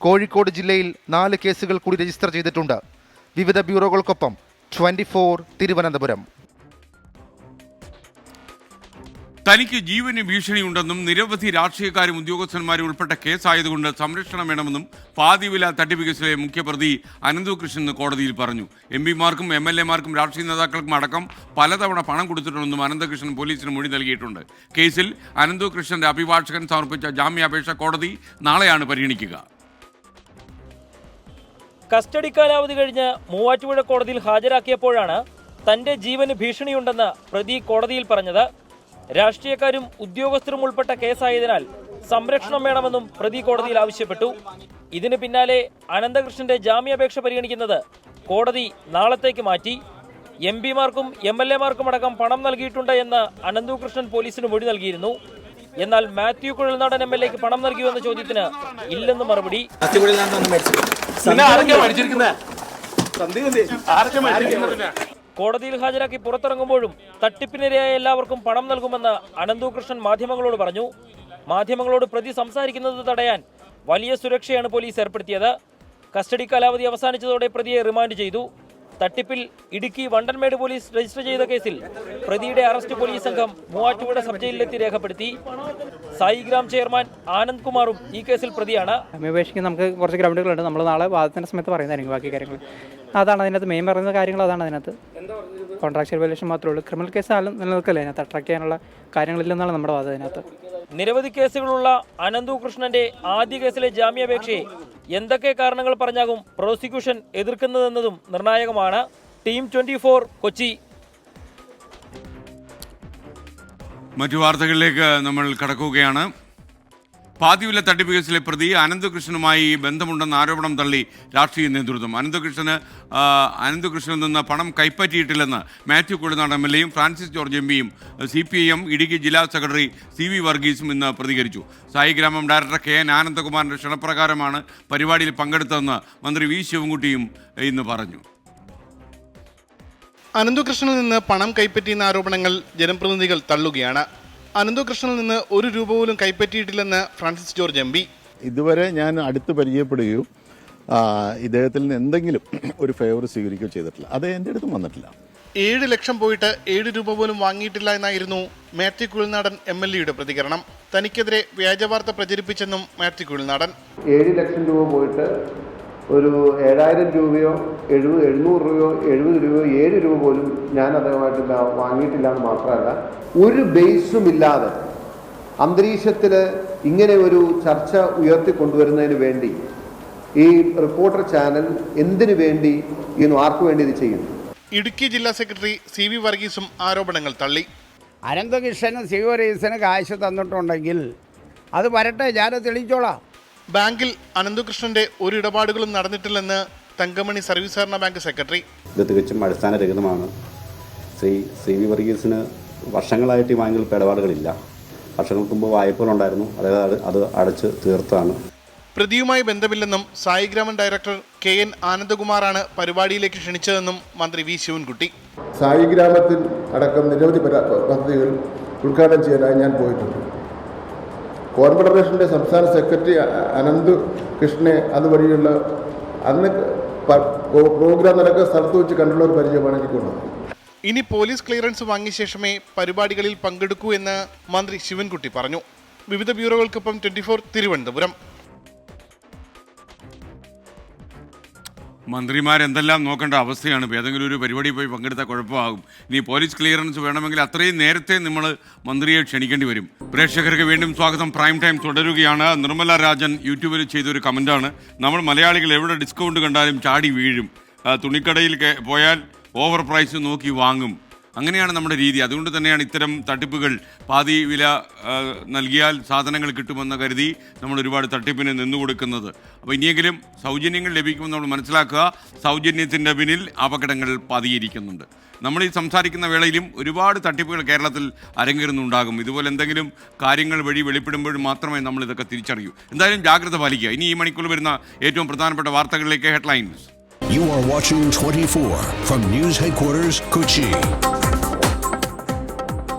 കോഴിക്കോട് ജില്ലയിൽ 4 കേസുകൾ കൂടി രജിസ്റ്റർ ചെയ്തിട്ടുണ്ട്. വിവിധ ബ്യൂറോകൾക്കൊപ്പം 24 തിരുവനന്തപുരം. തനിക്ക് ജീവന് ഭീഷണിയുണ്ടെന്നും നിരവധി രാഷ്ട്രീയക്കാരും ഉദ്യോഗസ്ഥന്മാരും ഉൾപ്പെട്ട കേസായതുകൊണ്ട് സംരക്ഷണം വേണമെന്നും പാതിവില തട്ടിപ്പ് കേസിലെ മുഖ്യപ്രതി അനന്തു കൃഷ്ണൻ കോടതിയിൽ പറഞ്ഞു. MP-മാർക്കും MLA-മാർക്കും രാഷ്ട്രീയ നേതാക്കൾക്കും അടക്കം പലതവണ പണം കൊടുത്തിട്ടുണ്ടെന്നും അനന്തകൃഷ്ണൻ പോലീസിന് മൊഴി നൽകിയിട്ടുണ്ട്. കേസിൽ അനന്തു കൃഷ്ണന്റെ അഭിഭാഷകൻ സമർപ്പിച്ച ജാമ്യാപേക്ഷ കോടതി നാളെയാണ് പരിഗണിക്കുക. കസ്റ്റഡി കാലാവധി കഴിഞ്ഞ് മൂവാറ്റുപുഴ കോടതിയിൽ ഹാജരാക്കിയപ്പോഴാണ് തന്റെ ജീവന് ഭീഷണിയുണ്ടെന്ന് പ്രതി കോടതിയിൽ പറഞ്ഞത്. രാഷ്ട്രീയക്കാരും ഉദ്യോഗസ്ഥരും ഉൾപ്പെട്ട കേസായതിനാൽ സംരക്ഷണം വേണമെന്നും പ്രതി കോടതിയിൽ ആവശ്യപ്പെട്ടു. ഇതിന് പിന്നാലെ അനന്തകൃഷ്ണന്റെ ജാമ്യാപേക്ഷ പരിഗണിക്കുന്നത് കോടതി നാളത്തേക്ക് മാറ്റി. MP-മാർക്കും MLA-മാർക്കും അടക്കം പണം നൽകിയിട്ടുണ്ട് എന്ന് അനന്തകൃഷ്ണൻ പോലീസിന് മൊഴി നൽകിയിരുന്നു. എന്നാൽ മാത്യു കുഴൽനാടൻ MLA-ക്ക് പണം നൽകിയോ എന്ന ചോദ്യത്തിന് ഇല്ലെന്ന് മറുപടി. കോടതിയിൽ ഹാജരാക്കി പുറത്തിറങ്ങുമ്പോഴും തട്ടിപ്പിനിരയായ എല്ലാവർക്കും പണം നൽകുമെന്ന് അനന്തകൃഷ്ണൻ മാധ്യമങ്ങളോട് പറഞ്ഞു. മാധ്യമങ്ങളോട് പ്രതി സംസാരിക്കുന്നത് തടയാൻ വലിയ സുരക്ഷയാണ് പോലീസ് ഏർപ്പെടുത്തിയത്. കസ്റ്റഡി കാലാവധി അവസാനിച്ചതോടെ പ്രതിയെ റിമാൻഡ് ചെയ്തു. തട്ടിപ്പിൽ ഇടുക്കി വണ്ടൻമേട് പോലീസ് രജിസ്റ്റർ ചെയ്ത കേസിൽ പ്രതിയുടെ അറസ്റ്റ് പോലീസ് സംഘം മൂവാറ്റുപുഴ സബ് ജയിലിലെത്തി രേഖപ്പെടുത്തി. സായിഗ്രാം ചെയർമാൻ ആനന്ദ് കുമാറും ഈ കേസിൽ പ്രതിയാണ്. അപേക്ഷിക്കാൻ നമുക്ക് കുറച്ച് ഗ്രൗണ്ടുകളുണ്ട്. നമ്മൾ നാളെ വാദത്തിന്റെ സമയത്ത് പറയുന്നതായിരിക്കും ബാക്കി കാര്യങ്ങൾ. അതാണ് അതിനകത്ത് മെയിൻ പറയുന്ന കാര്യങ്ങൾ. അതാണ് അതിനകത്ത് കോൺട്രാക്ച്വൽ വയലേഷൻ മാത്രമേ ഉള്ളൂ. ക്രിമിനൽ കേസ് നിലനിൽക്കല്ലേ അതിനകത്ത്. അട്രാക്ട് ചെയ്യാനുള്ള കാര്യങ്ങളില്ലെന്നാണ് നമ്മുടെ വാദം അതിനകത്ത്. നിരവധി കേസുകളുള്ള അനന്തകൃഷ്ണന്റെ ആദ്യ കേസിലെ ജാമ്യാപേക്ഷയെ എന്തൊക്കെ കാരണങ്ങൾ പറഞ്ഞാകും പ്രോസിക്യൂഷൻ എതിർക്കുന്നതെന്നതും നിർണായകമാണ്. ടീം 24 കൊച്ചി. മറ്റു വാർത്തകളിലേക്ക് നമ്മൾ കടക്കുകയാണ്. പാതിവില തട്ടിപ്പ് കേസിലെ പ്രതി അനന്തകൃഷ്ണനുമായി ബന്ധമുണ്ടെന്ന ആരോപണം തള്ളി രാഷ്ട്രീയ നേതൃത്വം. അനന്തകൃഷ്ണനിൽ നിന്ന് പണം കൈപ്പറ്റിയിട്ടില്ലെന്ന് മാത്യു കുഴൽനാടൻ MLA-യും ഫ്രാൻസിസ് ജോർജ് MP-യും CPIM ഇടുക്കി ജില്ലാ സെക്രട്ടറി CV വർഗീസും ഇന്ന് പ്രതികരിച്ചു. സായിഗ്രാമം ഡയറക്ടർ KN ആനന്ദകുമാറിന്റെ ക്ഷണപ്രകാരമാണ് പരിപാടിയിൽ പങ്കെടുത്തതെന്ന് മന്ത്രി V ശിവൻകുട്ടിയും ഇന്ന് പറഞ്ഞു. അനന്തകൃഷ്ണനിൽ നിന്ന് പണം കൈപ്പറ്റിയെന്ന ആരോപണങ്ങൾ ജനപ്രതിനിധികൾ തള്ളുകയാണ്. അനന്തകൃഷ്ണനിൽ നിന്ന് 1 രൂപ പോലും കൈപ്പറ്റിയിട്ടില്ലെന്ന് ഫ്രാൻസിസ് ജോർജ് MP. ഇതുവരെ ഞാൻ അടുത്ത് പരിചയപ്പെടുകയോ ഇദ്ദേഹത്തിൽ നിന്ന് എന്തെങ്കിലും ഒരു ഫേവർ സ്വീകരിക്കുകയോ ചെയ്തിട്ടില്ല. അത് എൻ്റെ അടുത്തും വന്നിട്ടില്ല. 7 ലക്ഷം പോയിട്ട് 7 രൂപ പോലും വാങ്ങിയിട്ടില്ല എന്നായിരുന്നു മാത്യു കുഴൽനാടൻ MLA-യുടെ പ്രതികരണം. തനിക്കെതിരെ വ്യാജവാർത്ത പ്രചരിപ്പിച്ചെന്നും മാത്യു കുഴൽനാടൻ. 7 ലക്ഷം രൂപ പോയിട്ട് ഒരു 7000 രൂപയോ 700 രൂപയോ 70 രൂപയോ 7 രൂപ പോലും ഞാൻ അദ്ദേഹമായിട്ടില്ല വാങ്ങിയിട്ടില്ല എന്ന് മാത്രമല്ല, ഒരു ബേസും ഇല്ലാതെ അന്തരീക്ഷത്തിൽ ഇങ്ങനെ ഒരു ചർച്ച ഉയർത്തിക്കൊണ്ടുവരുന്നതിന് വേണ്ടി ഈ റിപ്പോർട്ടർ ചാനൽ എന്തിനു വേണ്ടി ആർക്കു വേണ്ടി ഇത് ചെയ്യുന്നു? ഇടുക്കി ജില്ലാ സെക്രട്ടറി CV വർഗീസും ആരോപണങ്ങൾ തള്ളി. അനന്തകൃഷ്ണന് CV വർഗീസിന് കാശ് തന്നിട്ടുണ്ടെങ്കിൽ അത് വരട്ടെ, ഞാനത് തെളിയിച്ചോളാം. ബാങ്കിൽ അനന്തകൃഷ്ണന്റെ ഒരു ഇടപാടുകളും നടന്നിട്ടില്ലെന്ന് തങ്കമണി സർവീസ് സഹകരണ ബാങ്ക് സെക്രട്ടറി. ഇത് തികച്ചും അടിസ്ഥാനരഹിതമാണ്. CV വർഗീസിന് വർഷങ്ങളായിട്ട് ഈ ബാങ്കിൽ ഇടപാടുകളില്ല. വർഷങ്ങൾക്ക് മുമ്പ് വായ്പകളുണ്ടായിരുന്നു, അതായത് അത് അടച്ച് തീർത്താണ്. പ്രതിയുമായി ബന്ധമില്ലെന്നും സായിഗ്രാമൻ ഡയറക്ടർ KN ആനന്ദകുമാറാണ് പരിപാടിയിലേക്ക് ക്ഷണിച്ചതെന്നും മന്ത്രി V ശിവൻകുട്ടി. സായിഗ്രാമത്തിൽ അടക്കം നിരവധി പദ്ധതികൾ ഉദ്ഘാടനം ചെയ്യാനായി ഞാൻ പോയിട്ടുണ്ട്. കോൺഫെഡറേഷൻ്റെ സംസ്ഥാന സെക്രട്ടറി അനന്ത് കൃഷ്ണനെ അതുവഴിയുള്ള അന്ന് പ്രോഗ്രാം നടക്കുന്ന സ്ഥലത്ത് വെച്ച് കണ്ടുള്ള ഒരു പരിചയമാണ് എനിക്കുള്ളത്. ഇനി പോലീസ് ക്ലിയറൻസ് വാങ്ങിയ ശേഷമേ പരിപാടികളിൽ പങ്കെടുക്കൂ എന്ന് മന്ത്രി ശിവൻകുട്ടി പറഞ്ഞു. വിവിധ ബ്യൂറോകൾക്കൊപ്പം 24 തിരുവനന്തപുരം. മന്ത്രിമാരെന്തെല്ലാം നോക്കേണ്ട അവസ്ഥയാണ്. ഏതെങ്കിലും ഒരു പരിപാടി പോയി പങ്കെടുത്താൽ കുഴപ്പമാകും. ഇനി പോലീസ് ക്ലിയറൻസ് വേണമെങ്കിൽ അത്രയും നേരത്തെ നമ്മൾ മന്ത്രിയെ ക്ഷണിക്കേണ്ടി വരും. പ്രേക്ഷകർക്ക് വീണ്ടും സ്വാഗതം. പ്രൈം ടൈം തുടരുകയാണ്. നിർമ്മല രാജൻ യൂട്യൂബിൽ ചെയ്തൊരു കമൻറ്റാണ്. നമ്മൾ മലയാളികൾ എവിടെ ഡിസ്കൗണ്ട് കണ്ടാലും ചാടി വീഴും. തുണിക്കടയിൽ പോയാൽ ഓവർ പ്രൈസ് നോക്കി വാങ്ങും. അങ്ങനെയാണ് നമ്മുടെ രീതി. അതുകൊണ്ട് തന്നെയാണ് ഇത്തരം തട്ടിപ്പുകൾ പാതി വില നൽകിയാൽ സാധനങ്ങൾ കിട്ടുമെന്ന് കരുതി നമ്മൾ ഒരുപാട് തട്ടിപ്പിന് നിന്നുകൊടുക്കുന്നത്. അപ്പോൾ ഇനിയെങ്കിലും സൗജന്യങ്ങൾ ലഭിക്കുമെന്ന് നമ്മൾ മനസ്സിലാക്കുക. സൗജന്യത്തിൻ്റെ പിന്നിൽ അപകടങ്ങൾ പതിയിരിക്കുന്നുണ്ട്. നമ്മൾ ഈ സംസാരിക്കുന്ന വേളയിലും ഒരുപാട് തട്ടിപ്പുകൾ കേരളത്തിൽ അരങ്ങേറുന്നുണ്ടാകും. ഇതുപോലെ എന്തെങ്കിലും കാര്യങ്ങൾ വഴി വെളിപ്പെടുമ്പോൾ മാത്രമേ നമ്മൾ ഇതൊക്കെ തിരിച്ചറിയൂ. എന്തായാലും ജാഗ്രത പാലിക്കുക. ഇനി ഈ മണിക്കൂറിൽ വരുന്ന ഏറ്റവും പ്രധാനപ്പെട്ട വാർത്തകളിലേക്ക് headlines. You are watching 24 from News Headquarters, Kochi.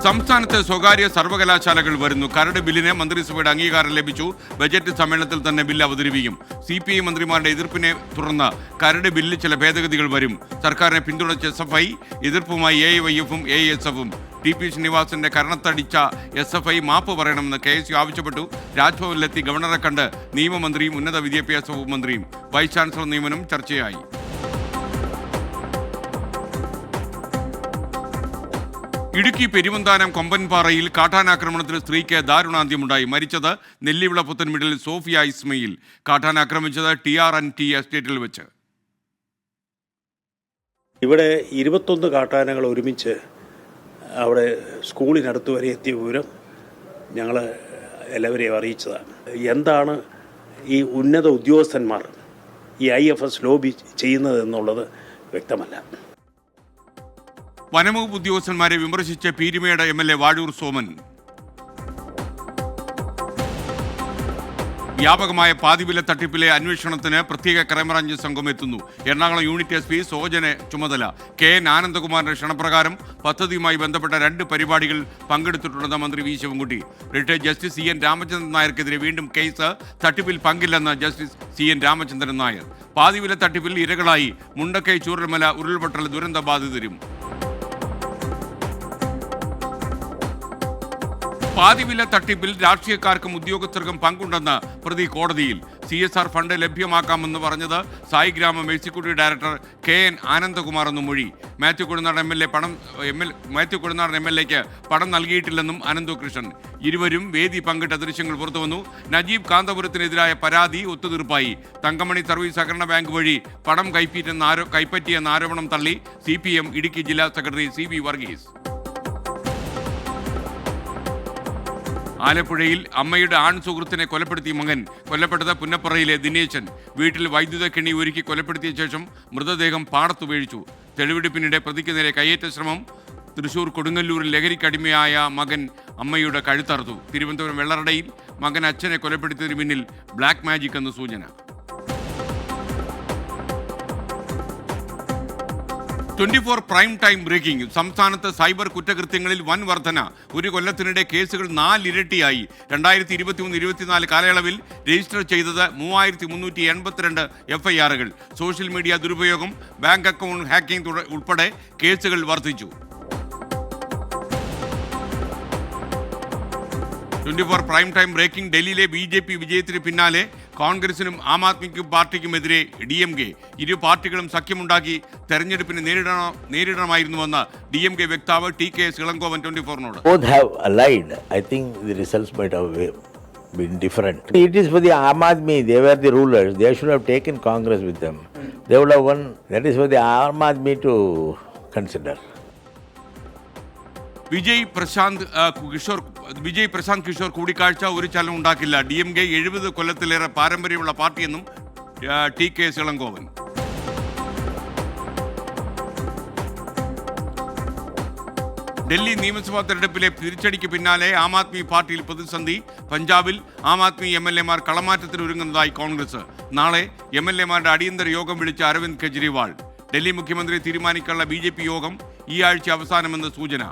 സംസ്ഥാനത്ത് സ്വകാര്യ സർവകലാശാലകൾ വരുന്നു. കരട് ബില്ലിന് മന്ത്രിസഭയുടെ അംഗീകാരം ലഭിച്ചു. ബജറ്റ് സമ്മേളനത്തിൽ തന്നെ ബില്ല് അവതരിപ്പിക്കും. CPI മന്ത്രിമാരുടെ എതിർപ്പിനെ തുടർന്ന് കരട് ബില്ലിൽ ചില ഭേദഗതികൾ വരും. സർക്കാരിനെ പിന്തുണച്ച SFI എതിർപ്പുമായി AIYF-ഉം AISF-ഉം. TP ശ്രീനിവാസന്റെ കരണത്തടിച്ച SFI മാപ്പ് പറയണമെന്ന് KSU ആവശ്യപ്പെട്ടു. രാജ്ഭവനിലെത്തി ഗവർണറെ കണ്ട് നിയമമന്ത്രിയും ഉന്നത വിദ്യാഭ്യാസ വകുപ്പ് മന്ത്രിയും. വൈസ് ചാൻസലർ നിയമനം ചർച്ചയായി. ഇടുക്കി പെരുവന്താനം കൊമ്പൻപാറയിൽ കാട്ടാനാക്രമണത്തിൽ സ്ത്രീക്ക് ദാരുണാന്ത്യമുണ്ടായി. മരിച്ചത് നെല്ലിവിള പുത്തൻമിടിൽ സോഫിയ ഇസ്മയിൽ. കാട്ടാനാക്രമിച്ചത് TRNT എസ്റ്റേറ്റിൽ വെച്ച്. ഇവിടെ 21 കാട്ടാനകൾ ഒരുമിച്ച് അവിടെ സ്കൂളിനടുത്ത് വരെ എത്തിയ വിവരം ഞങ്ങൾ എല്ലാവരെയും അറിയിച്ചതാണ്. എന്താണ് ഈ ഉന്നത ഉദ്യോഗസ്ഥന്മാർ ഈ IFS ലോബി ചെയ്യുന്നത് എന്നുള്ളത് വ്യക്തമല്ല. വനംവകുപ്പ് ഉദ്യോഗസ്ഥന്മാരെ വിമർശിച്ച പീരുമേട് MLA വാഴൂർ സോമൻ. വ്യാപകമായ പാതിവില തട്ടിപ്പിലെ അന്വേഷണത്തിന് പ്രത്യേക ക്രൈംബ്രാഞ്ച് സംഘം എത്തുന്നു. എറണാകുളം യൂണിറ്റ് SP സോജന് ചുമതല. KN ആനന്ദകുമാറിന്റെ ക്ഷണപ്രകാരം പദ്ധതിയുമായി ബന്ധപ്പെട്ട 2 പരിപാടികൾ പങ്കെടുത്തിട്ടുണ്ടെന്ന് മന്ത്രി V Sivankutty. Retired justice CN Ramachandran നായർക്കെതിരെ വീണ്ടും കേസ്. തട്ടിപ്പിൽ പങ്കില്ലെന്ന് ജസ്റ്റിസ് CN രാമചന്ദ്രൻ നായർ. പാതിവില തട്ടിപ്പിൽ ഇരകളായി മുണ്ടക്കൈ ചൂരൽമല ഉരുൾപൊട്ടൽ ദുരന്ത ബാധിതരും. പാതിവില തട്ടിപ്പിൽ രാഷ്ട്രീയക്കാർക്കും ഉദ്യോഗസ്ഥർക്കും പങ്കുണ്ടെന്ന് പ്രതി കോടതിയിൽ. CSR ഫണ്ട് ലഭ്യമാക്കാമെന്ന് പറഞ്ഞത് Saigramam executive director KN Anandakumar എന്നും മൊഴി. മാത്യു കൊഴുനാടൻ MLAക്ക് പണം നൽകിയിട്ടില്ലെന്നും അനന്തകൃഷ്ണൻ. ഇരുവരും വേദി പങ്കിട്ട ദൃശ്യങ്ങൾ പുറത്തുവന്നു. നജീബ് കാന്തപുരത്തിനെതിരായ പരാതി ഒത്തുതീർപ്പായി. തങ്കമണി സർവീസ് സഹകരണ ബാങ്ക് വഴി പണം കൈപ്പറ്റിയെന്ന ആരോപണം തള്ളി CPM ഇടുക്കി ജില്ലാ സെക്രട്ടറി CV വർഗീസ്. ആലപ്പുഴയിൽ അമ്മയുടെ ആൺ സുഹൃത്തിനെ കൊലപ്പെടുത്തിയ മകൻ. കൊല്ലപ്പെട്ടത് പുന്നപ്പറയിലെ ദിനേശൻ. വീട്ടിൽ വൈദ്യുത കെണി ഒരുക്കി കൊലപ്പെടുത്തിയ ശേഷം മൃതദേഹം പാടത്തു വീഴിച്ചു. തെളിവെടുപ്പിനിടെ പ്രതിക്ക് നേരെ കയ്യേറ്റ ശ്രമം. തൃശൂർ കൊടുങ്ങല്ലൂരിൽ ലഹരിക്കടിമയായ മകൻ അമ്മയുടെ കഴുത്തറുത്തു. തിരുവനന്തപുരം വെള്ളറടയിൽ മകൻ അച്ഛനെ കൊലപ്പെടുത്തിയതിന് പിന്നിൽ ബ്ലാക്ക് മാജിക് എന്ന് സൂചന. 24 പ്രൈം ടൈം ബ്രേക്കിംഗ്. സംസ്ഥാനത്ത് സൈബർ കുറ്റകൃത്യങ്ങളിൽ വൻ വർധന. ഒരു കൊല്ലത്തിനിടെ കേസുകൾ 4 ഇരട്ടിയായി. 2023-24 കാലയളവിൽ രജിസ്റ്റർ ചെയ്തത് 3382 FIRകൾ. സോഷ്യൽ മീഡിയ ദുരുപയോഗം, ബാങ്ക് അക്കൗണ്ട് ഹാക്കിംഗ് ഉൾപ്പെടെ കേസുകൾ വർദ്ധിച്ചു. 24 പ്രൈം ടൈം ബ്രേക്കിംഗ്. ഡൽഹിയിലെ BJP വിജയത്തിന് പിന്നാലെ കോൺഗ്രസിനും ആം ആദ്മി പാർട്ടിക്കുമെതിരെ DMK. ഇരു പാർട്ടികളും സഖ്യമുണ്ടാക്കി തെരഞ്ഞെടുപ്പിനെ നേരിടണമായിരുന്നുവെന്ന് DMK വക്താവ് TK സിളങ്കോവൻ 24നോട്. Both have allied. I think the results might have been different. It is for the Aam Aadmi. They were the rulers. They should have taken Congress with them. They would have won. That is for the Aam Aadmi to consider. Vijay Prashant Kishore കൂടിക്കാഴ്ച ഒരു ചലനം ഉണ്ടാക്കില്ല. DMK 70 കൊല്ലത്തിലേറെ പാരമ്പര്യമുള്ള പാർട്ടിയെന്നും TK സിളങ്കോവൻ. Delhi നിയമസഭാ തെരഞ്ഞെടുപ്പിലെ തിരിച്ചടിക്ക് പിന്നാലെ ആം ആദ്മി പാർട്ടിയിൽ പ്രതിസന്ധി. പഞ്ചാബിൽ ആം ആദ്മി MLAമാർ കളമാറ്റത്തിന് ഒരുങ്ങുന്നതായി കോൺഗ്രസ്. നാളെ MLAമാരുടെ അടിയന്തര യോഗം വിളിച്ച അരവിന്ദ് കെജ്രിവാൾ. ഡൽഹി മുഖ്യമന്ത്രി തീരുമാനിക്കാനുള്ള BJP യോഗം ഈ ആഴ്ച അവസാനമെന്ന് സൂചന.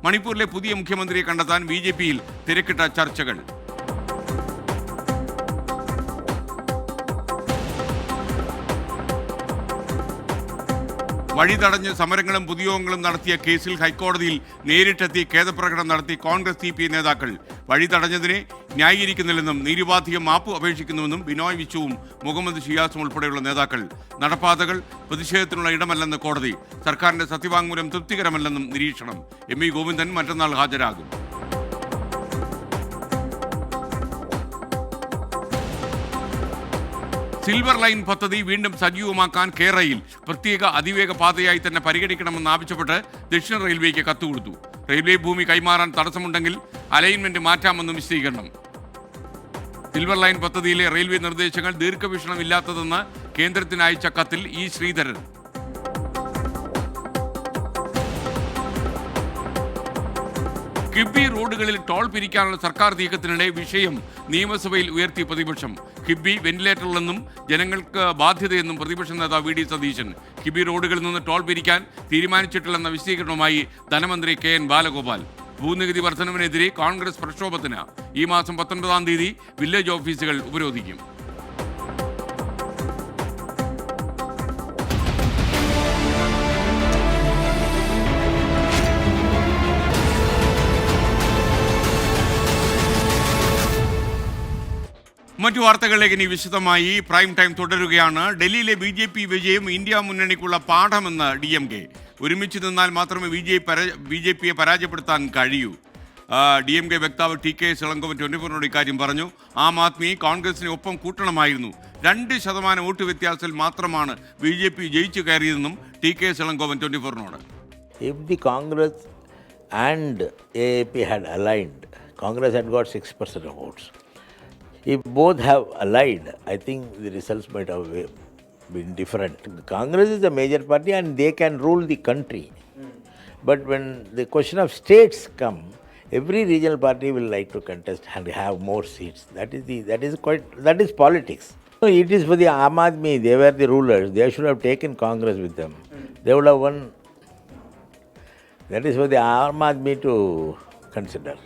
മണിപ്പൂരിലെ പുതിയ മുഖ്യമന്ത്രിയെ കണ്ടെത്താൻ BJPയിൽ തിരക്കിട്ട ചർച്ചകൾ. വഴി തടഞ്ഞ് സമരങ്ങളും പൊതുയോഗങ്ങളും നടത്തിയ കേസിൽ ഹൈക്കോടതിയിൽ നേരിട്ടെത്തി ഖേദപ്രകടനം നടത്തി കോൺഗ്രസ് CPI നേതാക്കൾ. വഴി തടഞ്ഞതിനെ ന്യായീകരിക്കുന്നില്ലെന്നും നിരുപാധികം മാപ്പ് അപേക്ഷിക്കുന്നുവെന്നും ബിനോയ് വിശ്വവും മുഹമ്മദ് ഷിയാസും ഉൾപ്പെടെയുള്ള നേതാക്കൾ. നടപ്പാതകൾ പ്രതിഷേധത്തിനുള്ള ഇടമല്ലെന്ന് കോടതി. സർക്കാരിന്റെ സത്യവാങ്മൂലം തൃപ്തികരമല്ലെന്നും നിരീക്ഷണം. MV ഗോവിന്ദൻ മറ്റന്നാൾ ഹാജരാകും. സിൽവർ ലൈൻ പദ്ധതി വീണ്ടും സജീവമാക്കാൻ കേരളയിൽ പ്രത്യേക അതിവേഗ പാതയായി തന്നെ പരിഗണിക്കണമെന്നാവശ്യപ്പെട്ട് ദക്ഷിണ റെയിൽവേക്ക് കത്ത് കൊടുത്തു. റെയിൽവേ ഭൂമി കൈമാറാൻ തടസ്സമുണ്ടെങ്കിൽ അലൈൻമെന്റ് മാറ്റാമെന്നും വിശദീകരണം. സിൽവർ ലൈൻ പദ്ധതിയിലെ റെയിൽവേ നിർദ്ദേശങ്ങൾ ദീർഘവീക്ഷണമില്ലാത്തതെന്ന് കേന്ദ്രത്തിന് അയച്ച കത്തിൽ ഇ ശ്രീധരൻ. കിബി റോഡുകളിൽ ടോൾ പിരിക്കാനുള്ള സർക്കാർ നീക്കത്തിനിടെ വിഷയം നിയമസഭയിൽ ഉയർത്തി പ്രതിപക്ഷം. കിബി വെന്റിലേറ്ററിലെന്നും ജനങ്ങൾക്ക് ബാധ്യതയെന്നും പ്രതിപക്ഷ നേതാവ് വി ഡി സതീശൻ. കിബി റോഡുകളിൽ നിന്ന് ടോൾ പിരിക്കാൻ തീരുമാനിച്ചിട്ടില്ലെന്ന വിശദീകരണവുമായി ധനമന്ത്രി കെ എൻ ബാലഗോപാൽ. ഭൂനികുതി വർധനവിനെതിരെ കോൺഗ്രസ് പ്രക്ഷോഭത്തിന് ഈ മാസം 19-ാം തീയതി വില്ലേജ് ഓഫീസുകൾ ഉപരോധിക്കും. മറ്റു വാർത്തകളിലേക്ക് ഇനി വിശദമായി പ്രൈം ടൈം തുടരുകയാണ്. ഡൽഹിയിലെ BJP വിജയം ഇന്ത്യ മുന്നണിക്കുള്ള പാഠമെന്ന് DMK. ഒരുമിച്ച് നിന്നാൽ മാത്രമേ BJPയെ പരാജയപ്പെടുത്താൻ കഴിയൂ. DMK വക്താവ് TK സിളങ്കോവൻ 24നോട് ഇക്കാര്യം പറഞ്ഞു. ആം ആദ്മി കോൺഗ്രസിനെ ഒപ്പം കൂട്ടണമായിരുന്നു. 2% വോട്ട് വ്യത്യാസത്തിൽ മാത്രമാണ് BJP ജയിച്ചു കയറിയതെന്നും TK സിളങ്കോവൻ 24നോട്. If the Congress and AAP had aligned, Congress had got 6% of votes. If both have allied, I think the results might have been different. Congress is a major party and they can rule the country. But when the question of states come, every regional party will like to contest and have more seats. That is politics. So it is for the Aam Aadmi, they were the rulers. They should have taken Congress with them. They would have won. That is for the Aam Aadmi to consider.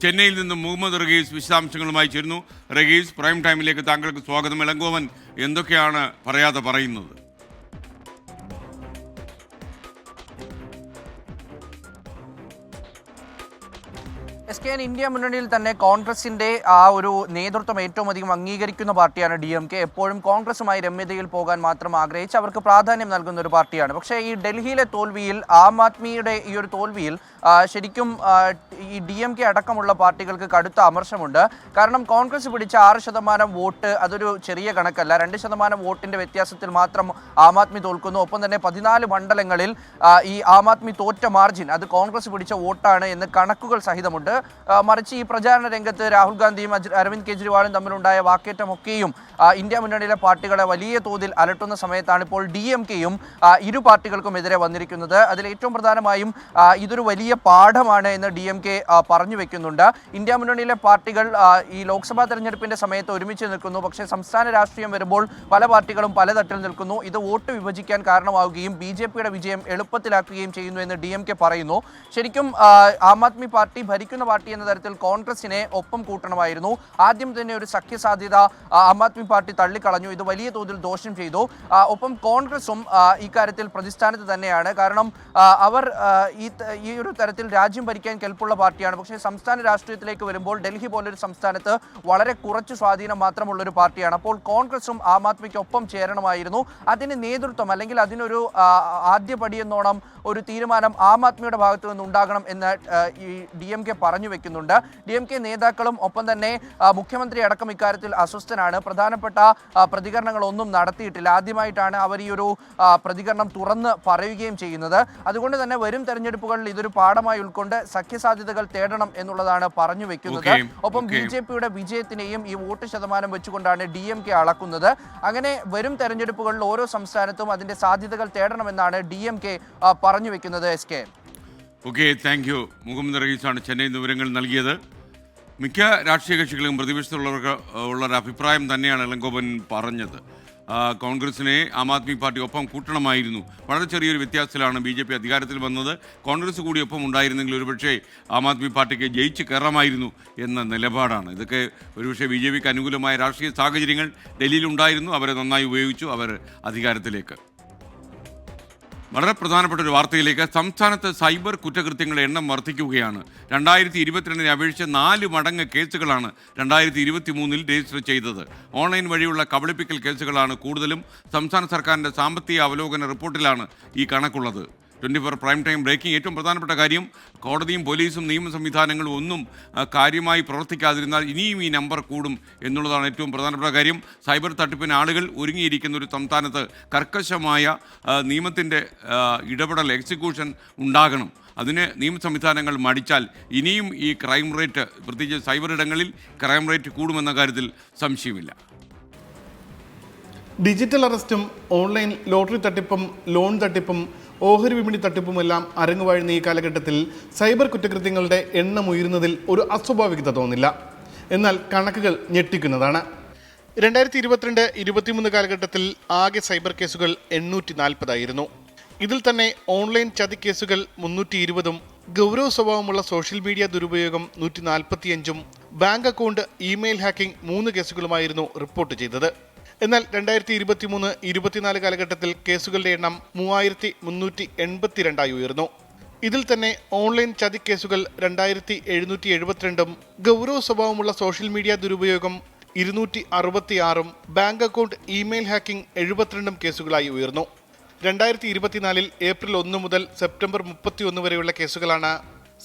ചെന്നൈയിൽ നിന്നും മുഹമ്മദ് റഗീസ് വിശദാംശങ്ങളുമായി ചേരുന്നു. റഗീസ്, prime ടൈമിലേക്ക് താങ്കൾക്ക് സ്വാഗതം. ഇളങ്കോവൻ എന്തൊക്കെയാണ് പറയാതെ പറയുന്നത്? SKN ഇന്ത്യ മുന്നണിയിൽ തന്നെ കോൺഗ്രസിന്റെ ആ ഒരു നേതൃത്വം ഏറ്റവും അധികം അംഗീകരിക്കുന്ന പാർട്ടിയാണ് DMK. എപ്പോഴും കോൺഗ്രസുമായി രമ്യതയിൽ പോകാൻ മാത്രം ആഗ്രഹിച്ച് അവർക്ക് പ്രാധാന്യം നൽകുന്ന ഒരു പാർട്ടിയാണ്. പക്ഷേ ഈ ഡൽഹിയിലെ തോൽവിയിൽ, ആം ആദ്മിയുടെ ഈ ഒരു തോൽവിയിൽ ശരിക്കും ഈ DMK അടക്കമുള്ള പാർട്ടികൾക്ക് കടുത്ത അമർഷമുണ്ട്. കാരണം കോൺഗ്രസ് പിടിച്ച 6% വോട്ട് അതൊരു ചെറിയ കണക്കല്ല. 2% വോട്ടിന്റെ വ്യത്യാസത്തിൽ മാത്രം ആം ആദ്മി തോൽക്കുന്നു. ഒപ്പം തന്നെ 14 മണ്ഡലങ്ങളിൽ ഈ ആം ആദ്മി തോറ്റ മാർജിൻ അത് കോൺഗ്രസ് പിടിച്ച വോട്ടാണ് എന്ന് കണക്കുകൾ സഹിതമുണ്ട്. മറിച്ച് ഈ പ്രചാരണ രംഗത്ത് രാഹുൽ ഗാന്ധിയും അരവിന്ദ് കെജ്രിവാളും തമ്മിലുണ്ടായ വാക്കേറ്റമൊക്കെയും ഇന്ത്യ മുന്നണിയിലെ പാർട്ടികളെ വലിയ തോതിൽ അലട്ടുന്ന സമയത്താണ് ഇപ്പോൾ DMKയും ഇരു പാർട്ടികൾക്കും എതിരെ വന്നിരിക്കുന്നത്. അതിൽ ഏറ്റവും പ്രധാനമായും ഇതൊരു വലിയ പാഠമാണ് എന്ന് DMK പറഞ്ഞു വെക്കുന്നുണ്ട്. ഇന്ത്യ മുന്നണിയിലെ പാർട്ടികൾ ഈ ലോക്സഭാ തെരഞ്ഞെടുപ്പിന്റെ സമയത്ത് ഒരുമിച്ച് നിൽക്കുന്നു. പക്ഷേ സംസ്ഥാന രാഷ്ട്രീയം വരുമ്പോൾ പല പാർട്ടികളും പല തട്ടിൽ നിൽക്കുന്നു. ഇത് വോട്ട് വിഭജിക്കാൻ കാരണമാവുകയും BJPയുടെ വിജയം എളുപ്പത്തിലാക്കുകയും ചെയ്യുന്നു എന്ന് DMK പറയുന്നു. ശരിക്കും ആം ആദ്മി പാർട്ടി ഭരിക്കുന്ന പാർട്ടി എന്ന തരത്തിൽ കോൺഗ്രസിനെ ഒപ്പം കൂട്ടണമായിരുന്നു. ആദ്യം തന്നെ ഒരു സഖ്യസാധ്യത ആം ആദ്മി പാർട്ടി തള്ളിക്കളഞ്ഞു. ഇത് വലിയ തോതിൽ ദോഷം ചെയ്തു. ഒപ്പം കോൺഗ്രസും ഇക്കാര്യത്തിൽ പ്രതിസ്ഥാനത്ത് തന്നെയാണ്. കാരണം അവർ ഈ ഒരു തരത്തിൽ രാജ്യം ഭരിക്കാൻ കെൽപ്പുള്ള പാർട്ടിയാണ്. പക്ഷേ സംസ്ഥാന രാഷ്ട്രീയത്തിലേക്ക് വരുമ്പോൾ ഡൽഹി പോലൊരു സംസ്ഥാനത്ത് വളരെ കുറച്ച് സ്വാധീനം മാത്രമുള്ളൊരു പാർട്ടിയാണ്. അപ്പോൾ കോൺഗ്രസും ആം ആദ്മിക്കൊപ്പം ചേരണമായിരുന്നു. അതിന് നേതൃത്വം അല്ലെങ്കിൽ അതിനൊരു ആദ്യപടി എന്നോണം ഒരു തീരുമാനം ആം ആദ്മിയുടെ ഭാഗത്തു നിന്ന് ഉണ്ടാകണം എന്ന് ഈ DMK പറഞ്ഞു വെക്കുന്നുണ്ട്. DMK നേതാക്കളും ഒപ്പം തന്നെ മുഖ്യമന്ത്രി അടക്കം ഇക്കാര്യത്തിൽ അസ്വസ്ഥനാണ്. പ്രധാനപ്പെട്ട പ്രതികരണങ്ങളൊന്നും നടത്തിയിട്ടില്ല. ആദ്യമായിട്ടാണ് അവർ ഈ ഒരു പ്രതികരണം തുറന്ന് പറയുകയും ചെയ്യുന്നത്. അതുകൊണ്ട് തന്നെ വരും തെരഞ്ഞെടുപ്പുകളിൽ ഇതൊരു പാഠമായി ഉൾക്കൊണ്ട് സഖ്യസാധ്യതകൾ തേടണം എന്നുള്ളതാണ് പറഞ്ഞു വെക്കുന്നത്. ഒപ്പം BJPയുടെ വിജയത്തിനെയും ഈ വോട്ട് ശതമാനം വെച്ചുകൊണ്ടാണ് DMK അളക്കുന്നത്. അങ്ങനെ വരും തെരഞ്ഞെടുപ്പുകളിൽ ഓരോ സംസ്ഥാനത്തും അതിന്റെ സാധ്യതകൾ തേടണമെന്നാണ് DMK പറഞ്ഞു വെക്കുന്നത്. SK. Okay, thank you. Muhammad റഗീസാണ് ചെന്നൈ വിവരങ്ങൾ നൽകിയത്. മിക്ക രാഷ്ട്രീയ കക്ഷികളും പ്രതിപക്ഷത്തുള്ളവർക്ക് ഉള്ളൊരു അഭിപ്രായം തന്നെയാണ് ഇളങ്കോവൻ പറഞ്ഞത്. കോൺഗ്രസിനെ ആം ആദ്മി പാർട്ടി ഒപ്പം കൂട്ടണമായിരുന്നു. വളരെ ചെറിയൊരു വ്യത്യാസത്തിലാണ് BJP അധികാരത്തിൽ വന്നത്. കോൺഗ്രസ് കൂടി ഒപ്പം ഉണ്ടായിരുന്നെങ്കിൽ ഒരുപക്ഷെ ആം ആദ്മി പാർട്ടിക്ക് ജയിച്ച് കയറാമായിരുന്നു എന്ന നിലപാടാണ്. ഇതൊക്കെ ഒരുപക്ഷെ BJPക്ക് അനുകൂലമായ രാഷ്ട്രീയ സാഹചര്യങ്ങൾ ഡൽഹിയിലുണ്ടായിരുന്നു. അവരെ നന്നായി ഉപയോഗിച്ചു അവർ അധികാരത്തിലേക്ക്. വളരെ പ്രധാനപ്പെട്ട ഒരു വാർത്തയിലേക്ക്. സംസ്ഥാനത്ത് സൈബർ കുറ്റകൃത്യങ്ങളുടെ എണ്ണം വർദ്ധിക്കുകയാണ്. 2022 അപേക്ഷിച്ച് 4 മടങ്ങ് കേസുകളാണ് 2023 രജിസ്റ്റർ ചെയ്തത്. ഓൺലൈൻ വഴിയുള്ള കബളിപ്പിക്കൽ കേസുകളാണ് കൂടുതലും. സംസ്ഥാന സർക്കാരിൻ്റെ സാമ്പത്തിക അവലോകന റിപ്പോർട്ടിലാണ് ഈ കണക്കുള്ളത്. 24 പ്രൈം ടൈം ബ്രേക്കിംഗ്. ഏറ്റവും പ്രധാനപ്പെട്ട കാര്യം, കോടതിയും പോലീസും നിയമ സംവിധാനങ്ങളും ഒന്നും കാര്യമായി പ്രവർത്തിക്കാതിരുന്നാൽ ഇനിയും ഈ നമ്പർ കൂടും എന്നുള്ളതാണ് ഏറ്റവും പ്രധാനപ്പെട്ട കാര്യം. സൈബർ തട്ടിപ്പിന് ആളുകൾ ഒരുങ്ങിയിരിക്കുന്ന ഒരു സംസ്ഥാനത്ത് കർക്കശമായ നിയമത്തിൻ്റെ ഇടപെടൽ, എക്സിക്യൂഷൻ ഉണ്ടാകണം. അതിന് നിയമ സംവിധാനങ്ങൾ മടിച്ചാൽ ഇനിയും ഈ ക്രൈം റേറ്റ്, പ്രത്യേകിച്ച് സൈബർ ഇടങ്ങളിൽ ക്രൈം റേറ്റ് കൂടുമെന്ന കാര്യത്തിൽ സംശയമില്ല. ഡിജിറ്റൽ അറസ്റ്റും ഓൺലൈൻ ലോട്ടറി തട്ടിപ്പും ലോൺ തട്ടിപ്പും ഓഹരി വിപണി തട്ടിപ്പുമെല്ലാം അരങ്ങുവാഴുന്ന ഈ കാലഘട്ടത്തിൽ സൈബർ കുറ്റകൃത്യങ്ങളുടെ എണ്ണം ഉയരുന്നതിൽ ഒരു അസ്വാഭാവികത തോന്നില്ല. എന്നാൽ കണക്കുകൾ ഞെട്ടിക്കുന്നതാണ്. 2022-23 കാലഘട്ടത്തിൽ ആകെ സൈബർ കേസുകൾ 840 ഇതിൽ തന്നെ ഓൺലൈൻ ചതി കേസുകൾ 320, ഗൗരവ സ്വഭാവമുള്ള സോഷ്യൽ മീഡിയ ദുരുപയോഗം 145, ബാങ്ക് അക്കൗണ്ട് ഇമെയിൽ ഹാക്കിംഗ് 3 കേസുകളുമായിരുന്നു റിപ്പോർട്ട് ചെയ്തത്. എന്നാൽ 2023-24 കാലഘട്ടത്തിൽ കേസുകളുടെ എണ്ണം 3382 ഉയർന്നു. ഇതിൽ തന്നെ ഓൺലൈൻ ചതി കേസുകൾ 2772, ഗൗരവ സ്വഭാവമുള്ള സോഷ്യൽ മീഡിയ ദുരുപയോഗം 266, ബാങ്ക് അക്കൗണ്ട് ഇമെയിൽ ഹാക്കിംഗ് 72 കേസുകളായി ഉയർന്നു. 2024 ഏപ്രിൽ 1 മുതൽ സെപ്റ്റംബർ 31 വരെയുള്ള കേസുകളാണ്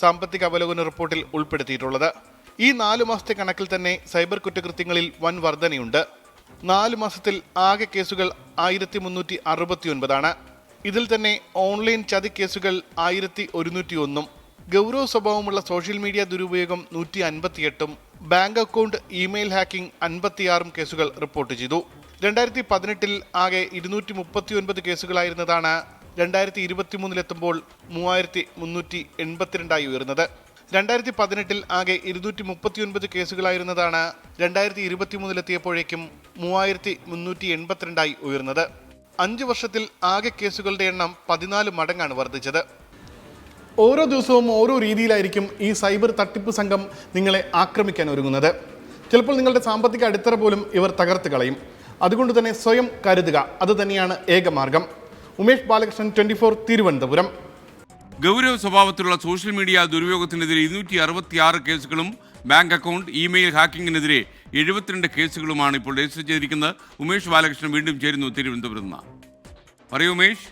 സാമ്പത്തിക അവലോകന റിപ്പോർട്ടിൽ ഉൾപ്പെടുത്തിയിട്ടുള്ളത്. ഈ 4 മാസത്തെ കണക്കിൽ തന്നെ സൈബർ കുറ്റകൃത്യങ്ങളിൽ വൻ വർധനയുണ്ട്. 4 മാസത്തിൽ ആകെ കേസുകൾ 1369. ഇതിൽ തന്നെ ഓൺലൈൻ ചതി കേസുകൾ 1101, ഗൗരവ സ്വഭാവമുള്ള സോഷ്യൽ മീഡിയ ദുരുപയോഗം 158, ബാങ്ക് അക്കൗണ്ട് ഇമെയിൽ ഹാക്കിംഗ് 56 കേസുകൾ റിപ്പോർട്ട് ചെയ്തു. 2018 ആകെ 239 കേസുകളായിരുന്നതാണ് 2023 3382 ഉയർന്നത്. 2018 ആകെ 239 കേസുകളായിരുന്നതാണ് 2023 3382 ഉയർന്നത്. 5 വർഷത്തിൽ ആകെ കേസുകളുടെ എണ്ണം 14 മടങ്ങാണ് വർദ്ധിച്ചത്. ഓരോ ദിവസവും ഓരോ രീതിയിലായിരിക്കും ഈ സൈബർ തട്ടിപ്പ് സംഘം നിങ്ങളെ ആക്രമിക്കാൻ ഒരുങ്ങുന്നത്. ചിലപ്പോൾ നിങ്ങളുടെ സാമ്പത്തിക അടിത്തറ പോലും ഇവർ തകർത്ത് കളയും. അതുകൊണ്ട് തന്നെ സ്വയം കരുതുക, അത് തന്നെയാണ് ഏകമാർഗം. ഉമേഷ് ബാലകൃഷ്ണൻ, 24 തിരുവനന്തപുരം. ഗൗരവ സ്വഭാവത്തിലുള്ള സോഷ്യൽ മീഡിയ ദുരുപയോഗത്തിനെതിരെ 266 കേസുകളും ബാങ്ക് അക്കൗണ്ട് ഇമെയിൽ ഹാക്കിങ്ങിനെതിരെ 72 കേസുകളുമാണ് ഇപ്പോൾ രജിസ്റ്റർ ചെയ്തിരിക്കുന്നത്. ഉമേഷ് ബാലകൃഷ്ണൻ വീണ്ടും ചേരുന്നു തിരുവനന്തപുരത്ത് നിന്ന്. പറയൂ ഉമേഷ്.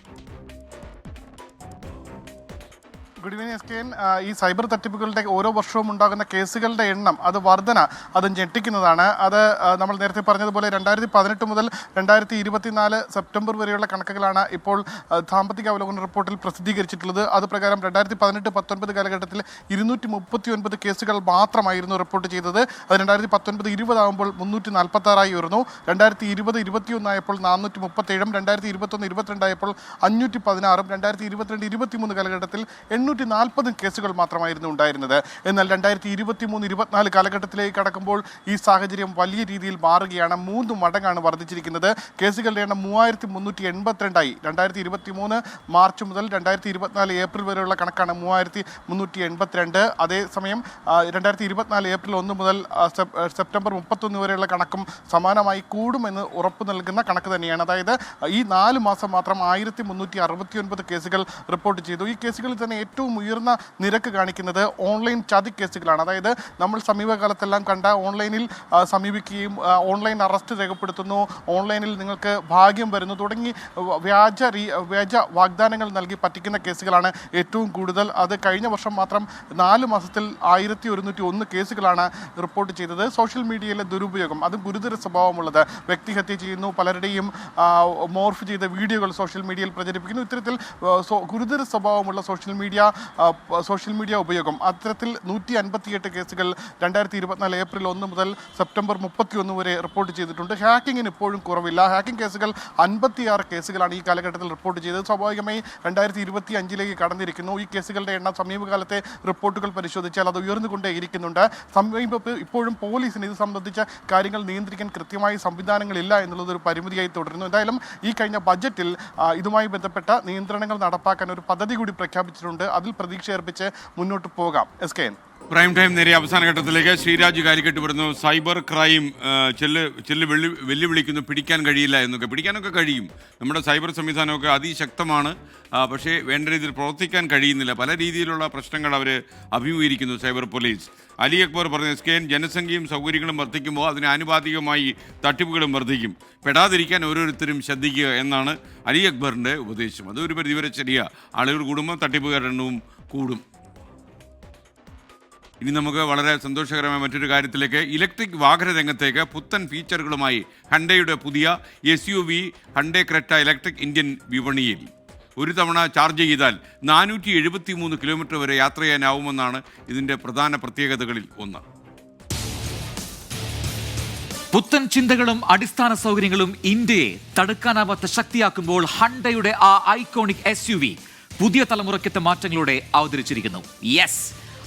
Good evening SKN. ഈ സൈബർ തട്ടിപ്പുകളുടെ ഓരോ വർഷവും ഉണ്ടാകുന്ന കേസുകളുടെ എണ്ണം, അത് വർധന, അത് ഞെട്ടിക്കുന്നതാണ്. അത് നമ്മൾ നേരത്തെ പറഞ്ഞതുപോലെ 2018 മുതൽ 2024 സെപ്റ്റംബർ വരെയുള്ള കണക്കുകളാണ് ഇപ്പോൾ സാമ്പത്തിക അവലോകന റിപ്പോർട്ടിൽ പ്രസിദ്ധീകരിച്ചിട്ടുള്ളത്. അത് പ്രകാരം 2018-19 കാലഘട്ടത്തിൽ 239 കേസുകൾ മാത്രമായിരുന്നു റിപ്പോർട്ട് ചെയ്തത്. അത് 2019-20 ആകുമ്പോൾ 346 ഉയർന്നു. 2020-21 ആയപ്പോൾ 437, 2021-22 ആയപ്പോൾ 516, 2022-23 കാലഘട്ടത്തിൽ 840 കേസുകൾ മാത്രമായിരുന്നു ഉണ്ടായിരുന്നത്. എന്നാൽ 2023-24 കാലഘട്ടത്തിലേക്ക് കടക്കുമ്പോൾ ഈ സാഹചര്യം വലിയ രീതിയിൽ മാറുകയാണ്. 3 മടങ്ങാണ് വർദ്ധിച്ചിരിക്കുന്നത്. കേസുകളുടെ എണ്ണം 3382 2023 മാർച്ച് മുതൽ 2024 ഏപ്രിൽ വരെയുള്ള കണക്കാണ് 3382. അതേസമയം 2024 ഏപ്രിൽ 1 മുതൽ സെപ്റ്റംബർ 31 വരെയുള്ള കണക്കും സമാനമായി കൂടുമെന്ന് ഉറപ്പ് നൽകുന്ന കണക്ക് തന്നെയാണ്. അതായത് ഈ 4 മാസം മാത്രം 1369 കേസുകൾ റിപ്പോർട്ട് ചെയ്തു. ഈ കേസുകളിൽ തന്നെ ഏറ്റവും ഉയർന്ന നിരക്ക് കാണിക്കുന്നത് ഓൺലൈൻ ചതി കേസുകളാണ്. അതായത് നമ്മൾ സമീപകാലത്തെല്ലാം കണ്ട ഓൺലൈനിൽ സമീപിക്കുകയും ഓൺലൈൻ അറസ്റ്റ് രേഖപ്പെടുത്തുന്നു, ഓൺലൈനിൽ നിങ്ങൾക്ക് ഭാഗ്യം വരുന്നു തുടങ്ങി വ്യാജ വാഗ്ദാനങ്ങൾ നൽകി പറ്റിക്കുന്ന കേസുകളാണ് ഏറ്റവും കൂടുതൽ. അത് കഴിഞ്ഞ വർഷം മാത്രം 4 മാസത്തിൽ 1101 കേസുകളാണ് റിപ്പോർട്ട് ചെയ്തത്. സോഷ്യൽ മീഡിയയിലെ ദുരുപയോഗം, അത് ഗുരുതര സ്വഭാവമുള്ളത്, വ്യക്തിഹത്യ ചെയ്യുന്നു, പലരുടെയും മോർഫ് ചെയ്ത വീഡിയോകൾ സോഷ്യൽ മീഡിയയിൽ പ്രചരിപ്പിക്കുന്നു. ഇത്തരത്തിൽ ഗുരുതര സ്വഭാവമുള്ള സോഷ്യൽ മീഡിയ ഉപയോഗം, അത്തരത്തിൽ 158 കേസുകൾ 2024 ഏപ്രിൽ 1 മുതൽ സെപ്റ്റംബർ 31 വരെ റിപ്പോർട്ട് ചെയ്തിട്ടുണ്ട്. ഹാക്കിങ്ങിന് ഇപ്പോഴും കുറവില്ല. ഹാക്കിംഗ് കേസുകൾ 56 കേസുകളാണ് ഈ കാലഘട്ടത്തിൽ റിപ്പോർട്ട് ചെയ്തത്. സ്വാഭാവികമായി 2025 കടന്നിരിക്കുന്നു. ഈ കേസുകളുടെ എണ്ണം സമീപകാലത്തെ റിപ്പോർട്ടുകൾ പരിശോധിച്ചാൽ അത് ഉയർന്നുകൊണ്ടേയിരിക്കുന്നുണ്ട്. ഇപ്പോഴും പോലീസിന് ഇത് സംബന്ധിച്ച കാര്യങ്ങൾ നിയന്ത്രിക്കാൻ കൃത്യമായ സംവിധാനങ്ങളില്ല എന്നുള്ളതൊരു പരിമിതിയായി തുടരുന്നു. എന്തായാലും ഈ കഴിഞ്ഞ ബജറ്റിൽ ഇതുമായി ബന്ധപ്പെട്ട നിയന്ത്രണങ്ങൾ നടപ്പാക്കാൻ ഒരു പദ്ധതി കൂടി പ്രഖ്യാപിച്ചിട്ടുണ്ട്. അതിൽ പ്രതീക്ഷ അർപ്പിച്ച് മുന്നോട്ട് പോകാം. SKN. പ്രൈം ടൈം നേരെ അവസാന ഘട്ടത്തിലേക്ക്. ശ്രീരാജ് കാലിക്കട്ട് വരുന്നു. സൈബർ ക്രൈം വെല്ലുവിളിക്കുന്നു, പിടിക്കാൻ കഴിയില്ല എന്നൊക്കെ. പിടിക്കാനൊക്കെ കഴിയും, നമ്മുടെ സൈബർ സംവിധാനമൊക്കെ അതിശക്തമാണ്. പക്ഷേ വേണ്ട രീതിയിൽ പ്രവർത്തിക്കാൻ കഴിയുന്നില്ല. പല രീതിയിലുള്ള പ്രശ്നങ്ങൾ അവർ അഭിമുഖീകരിക്കുന്നു സൈബർ പോലീസ്. അലി അക്ബർ പറഞ്ഞു, സ്കെയിൻ ജനസംഖ്യയും സൗകര്യങ്ങളും വർദ്ധിക്കുമ്പോൾ അതിന് ആനുപാതികമായി തട്ടിപ്പുകളും വർദ്ധിക്കും. പെടാതിരിക്കാൻ ഓരോരുത്തരും ശ്രദ്ധിക്കുക എന്നാണ് അലി അക്ബറിൻ്റെ ഉപദേശം. അതൊരു പരിധിവരെ ശരിയാണ്. ആളുകൾ കൂടുമ്പോൾ തട്ടിപ്പുകാരുടെ എണ്ണവും കൂടും. ഇനി നമുക്ക് വളരെ സന്തോഷകരമായ മറ്റൊരു കാര്യത്തിലേക്ക്. ഇലക്ട്രിക് വാഹന രംഗത്തേക്ക് പുത്തൻ ഫീച്ചറുകളുമായി ഹണ്ടയുടെ പുതിയ SUV ഹണ്ടേ ക്രെറ്റ ഇലക്ട്രിക് ഇന്ത്യൻ വിപണിയിൽ. ഒരു തവണ ചാർജ് ചെയ്താൽ 473 കിലോമീറ്റർ വരെ യാത്ര ചെയ്യാനാവുമെന്നാണ് ഇതിൻ്റെ പ്രധാന പ്രത്യേകതകളിൽ ഒന്ന്. പുത്തൻ ചിന്തകളും അടിസ്ഥാന സൗകര്യങ്ങളും ഇന്ത്യയെ തടുക്കാനാവാത്ത ശക്തിയാക്കുമ്പോൾ ഹണ്ടയുടെ ആ ഐക്കോണിക് SUV പുതിയ തലമുറയ്ക്കെത്ത മാറ്റങ്ങളോടെ അവതരിച്ചിരിക്കുന്നു. Yes,